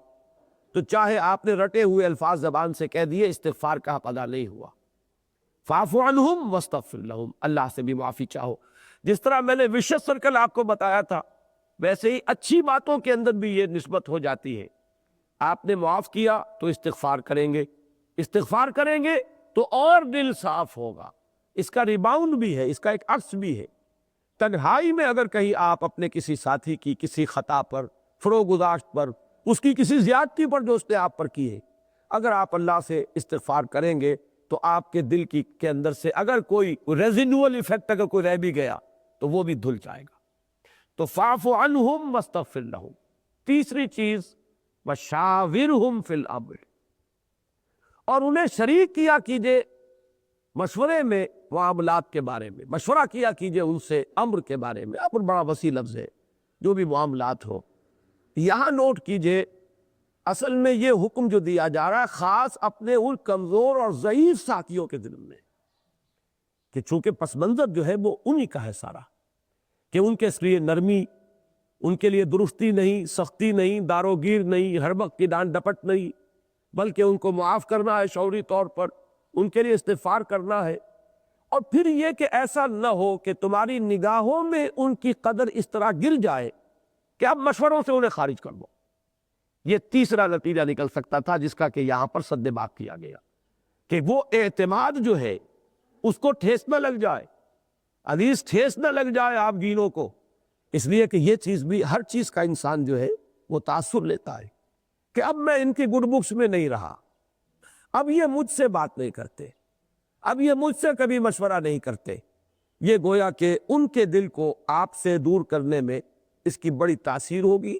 تو چاہے آپ نے رٹے ہوئے الفاظ زبان سے کہہ دیے، استغفار کا ادا نہیں ہوا۔ فَاعْفُ عَنْهُمْ وَاسْتَغْفِرْ لَهُمْ، اللہ سے بھی معافی چاہو۔ جس طرح میں نے وشس سرکل آپ کو بتایا تھا، ویسے ہی اچھی باتوں کے اندر بھی یہ نسبت ہو جاتی ہے۔ آپ نے معاف کیا تو استغفار کریں گے، استغفار کریں گے تو اور دل صاف ہوگا۔ اس کا ریباؤنڈ بھی ہے، اس کا ایک عکس بھی ہے۔ تنہائی میں اگر کہیں آپ اپنے کسی ساتھی کی کسی خطا پر، فروگزاشت پر، اس کی کسی زیادتی پر جو اس نے آپ پر کی ہے، اگر آپ اللہ سے استغفار کریں گے تو آپ کے دل کے اندر سے اگر کوئی ریزینول ایفیکٹ اگر کوئی رہ بھی گیا تو وہ بھی دھل جائے گا۔ تو فاعف عنہم واستغفر لہم۔ تیسری چیز، وشاورہم فی الامر، اور انہیں شریک کیا کیجئے مشورے میں، معاملات کے بارے میں مشورہ کیا کیجئے ان سے، امر کے بارے میں۔ امر بڑا وسیع لفظ ہے، جو بھی معاملات ہو۔ یہاں نوٹ کیجئے، اصل میں یہ حکم جو دیا جا رہا ہے خاص اپنے ان کمزور اور ضعیف ساتھیوں کے دل میں، کہ چونکہ پس منظر جو ہے وہ انہی کا ہے سارا، کہ ان کے لیے نرمی، ان کے لیے درستی نہیں، سختی نہیں، داروگیر نہیں، ہر وقت کی ڈانٹ ڈپٹ نہیں، بلکہ ان کو معاف کرنا ہے شعوری طور پر، ان کے لیے استغفار کرنا ہے۔ اور پھر یہ کہ ایسا نہ ہو کہ تمہاری نگاہوں میں ان کی قدر اس طرح گر جائے کہ اب مشوروں سے انہیں خارج کر دو۔ یہ تیسرا نتیجہ نکل سکتا تھا جس کا کہ یہاں پر سد باب کیا گیا، کہ وہ اعتماد جو ہے اس کو ٹھیس نہ لگ جائے، عزیز ٹھیس نہ لگ جائے آپ گینوں کو۔ اس لیے کہ یہ چیز بھی، ہر چیز کا انسان جو ہے وہ تاثر لیتا ہے کہ اب میں ان کی گڈ بکس میں نہیں رہا، اب یہ مجھ سے بات نہیں کرتے، اب یہ مجھ سے کبھی مشورہ نہیں کرتے۔ یہ گویا کہ ان کے دل کو آپ سے دور کرنے میں اس کی بڑی تاثیر ہوگی،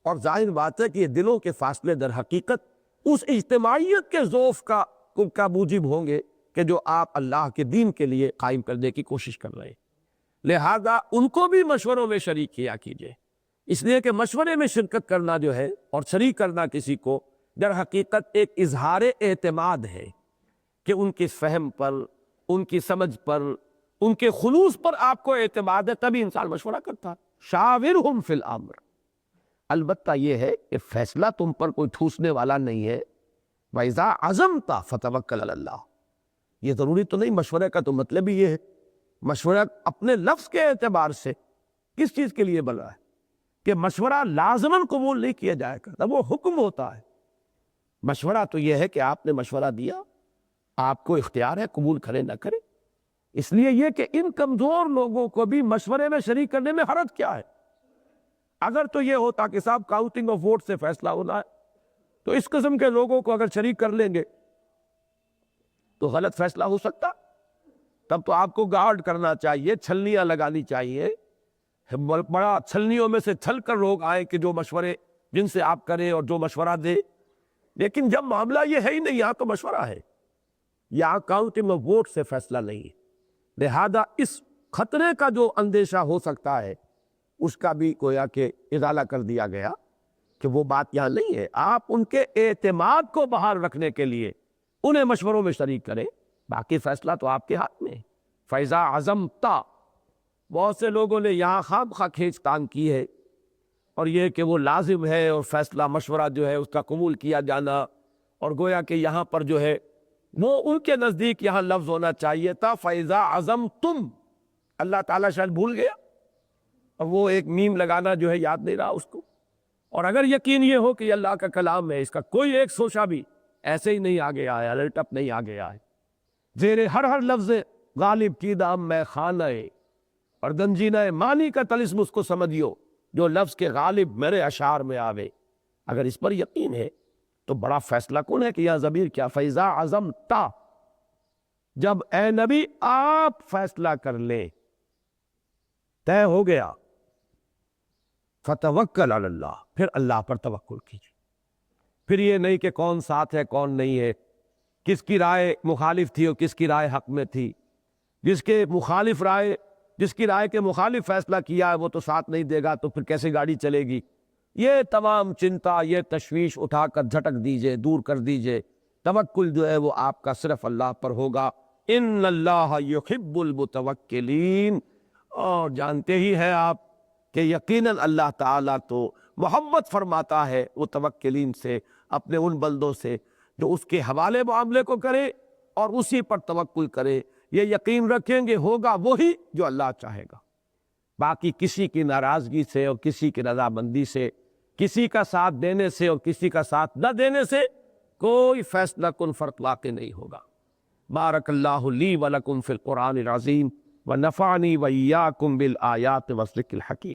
اور ظاہر بات ہے کہ یہ دلوں کے فاصلے در حقیقت اس اجتماعیت کے ذوف کا موجب ہوں گے کہ جو آپ اللہ کے دین کے لیے قائم کرنے کی کوشش کر رہے ہیں۔ لہذا ان کو بھی مشوروں میں شریک کیا کیجئے، اس لیے کہ مشورے میں شرکت کرنا جو ہے اور شریک کرنا کسی کو در حقیقت ایک اظہار اعتماد ہے کہ ان کی فہم پر، ان کی سمجھ پر، ان کے خلوص پر آپ کو اعتماد ہے، تبھی انسان مشورہ کرتا۔ شاورہم فی الامر، البتہ یہ ہے کہ فیصلہ تم پر کوئی ٹھوسنے والا نہیں ہے۔ وَإِذَا عَزَمْتَ فَتَوَكَّلْ عَلَى اللَّهِ، یہ ضروری تو نہیں، مشورے کا تو مطلب ہی یہ ہے۔ مشورہ اپنے لفظ کے اعتبار سے کس چیز کے لیے بنا ہے کہ مشورہ لازماً قبول نہیں کیا جائے گا، وہ حکم ہوتا ہے۔ مشورہ تو یہ ہے کہ آپ نے مشورہ دیا، آپ کو اختیار ہے قبول کرے نہ کرے۔ اس لیے یہ کہ ان کمزور لوگوں کو بھی مشورے میں شریک کرنے میں حرج کیا ہے؟ اگر تو یہ ہوتا کہ صاحب کاؤنٹنگ آف ووٹ سے فیصلہ ہونا ہے، تو اس قسم کے لوگوں کو اگر شریک کر لیں گے تو غلط فیصلہ ہو سکتا، تب تو آپ کو گارڈ کرنا چاہیے، چھلنیاں لگانی چاہیے، بڑا چھلنیوں میں سے چھل کر لوگ آئیں کہ جو مشورے جن سے آپ کریں اور جو مشورہ دے۔ لیکن جب معاملہ یہ ہے ہی نہیں، یہاں تو مشورہ ہے، یہاں کاؤنٹنگ آف ووٹ سے فیصلہ نہیں ہے۔ لہذا اس خطرے کا جو اندیشہ ہو سکتا ہے اس کا بھی گویا کہ ازالہ کر دیا گیا کہ وہ بات یہاں نہیں ہے. آپ ان کے اعتماد کو بحال رکھنے کے لیے انہیں مشوروں میں شریک کریں، باقی فیصلہ تو آپ کے ہاتھ میں ہے. فیضا عزمتا، بہت سے لوگوں نے یہاں خواہ مخواہ کھینچ تان کی ہے، اور یہ کہ وہ لازم ہے اور فیصلہ مشورہ جو ہے اس کا قبول کیا جانا، اور گویا کہ یہاں پر جو ہے وہ ان کے نزدیک یہاں لفظ ہونا چاہیے تھا فیضا عزمتم. اللہ تعالیٰ شاید بھول گیا اور وہ ایک میم لگانا جو ہے یاد نہیں رہا اس کو. اور اگر یقین یہ ہو کہ یہ اللہ کا کلام ہے، اس کا کوئی ایک سوچا بھی ایسے ہی نہیں آگے آیا، الٹ اپ نہیں آگے آئے. زیر ہر لفظ غالب کی دام میں خانہ اور گنجینہ معنی کا طلسم اس کو سمجھیو جو لفظ کے غالب میرے اشعار میں آوے. اگر اس پر یقین ہے تو بڑا فیصلہ کن ہے کہ یہ ضمیر کیا فیضا عزمتا، جب اے نبی آپ فیصلہ کر لیں، طے ہو گیا، فتوکل علی اللہ، پھر اللہ پر توکل کیجیے. پھر یہ نہیں کہ کون ساتھ ہے کون نہیں ہے، کس کی رائے مخالف تھی اور کس کی رائے حق میں تھی. جس کی رائے کے مخالف فیصلہ کیا ہے وہ تو ساتھ نہیں دے گا، تو پھر کیسے گاڑی چلے گی. یہ تمام چنتا، یہ تشویش اٹھا کر جھٹک دیجئے، دور کر دیجئے. توکل جو ہے وہ آپ کا صرف اللہ پر ہوگا. ان اللہ یحب المتوکلین. اور جانتے ہی ہیں آپ کہ یقیناً اللہ تعالیٰ تو محبت فرماتا ہے متوکلین سے، اپنے ان بندوں سے جو اس کے حوالے معاملے کو کرے اور اسی پر توکل کرے. یہ یقین رکھیں گے ہوگا وہی جو اللہ چاہے گا. باقی کسی کی ناراضگی سے اور کسی کی رضامندی سے، کسی کا ساتھ دینے سے اور کسی کا ساتھ نہ دینے سے کوئی فیصلہ کن فرق واقع نہیں ہوگا. بارک اللہ لی ولکم فی القرآن العظیم ونفعنی وإیاکم بالآیات والذکر الحکیم.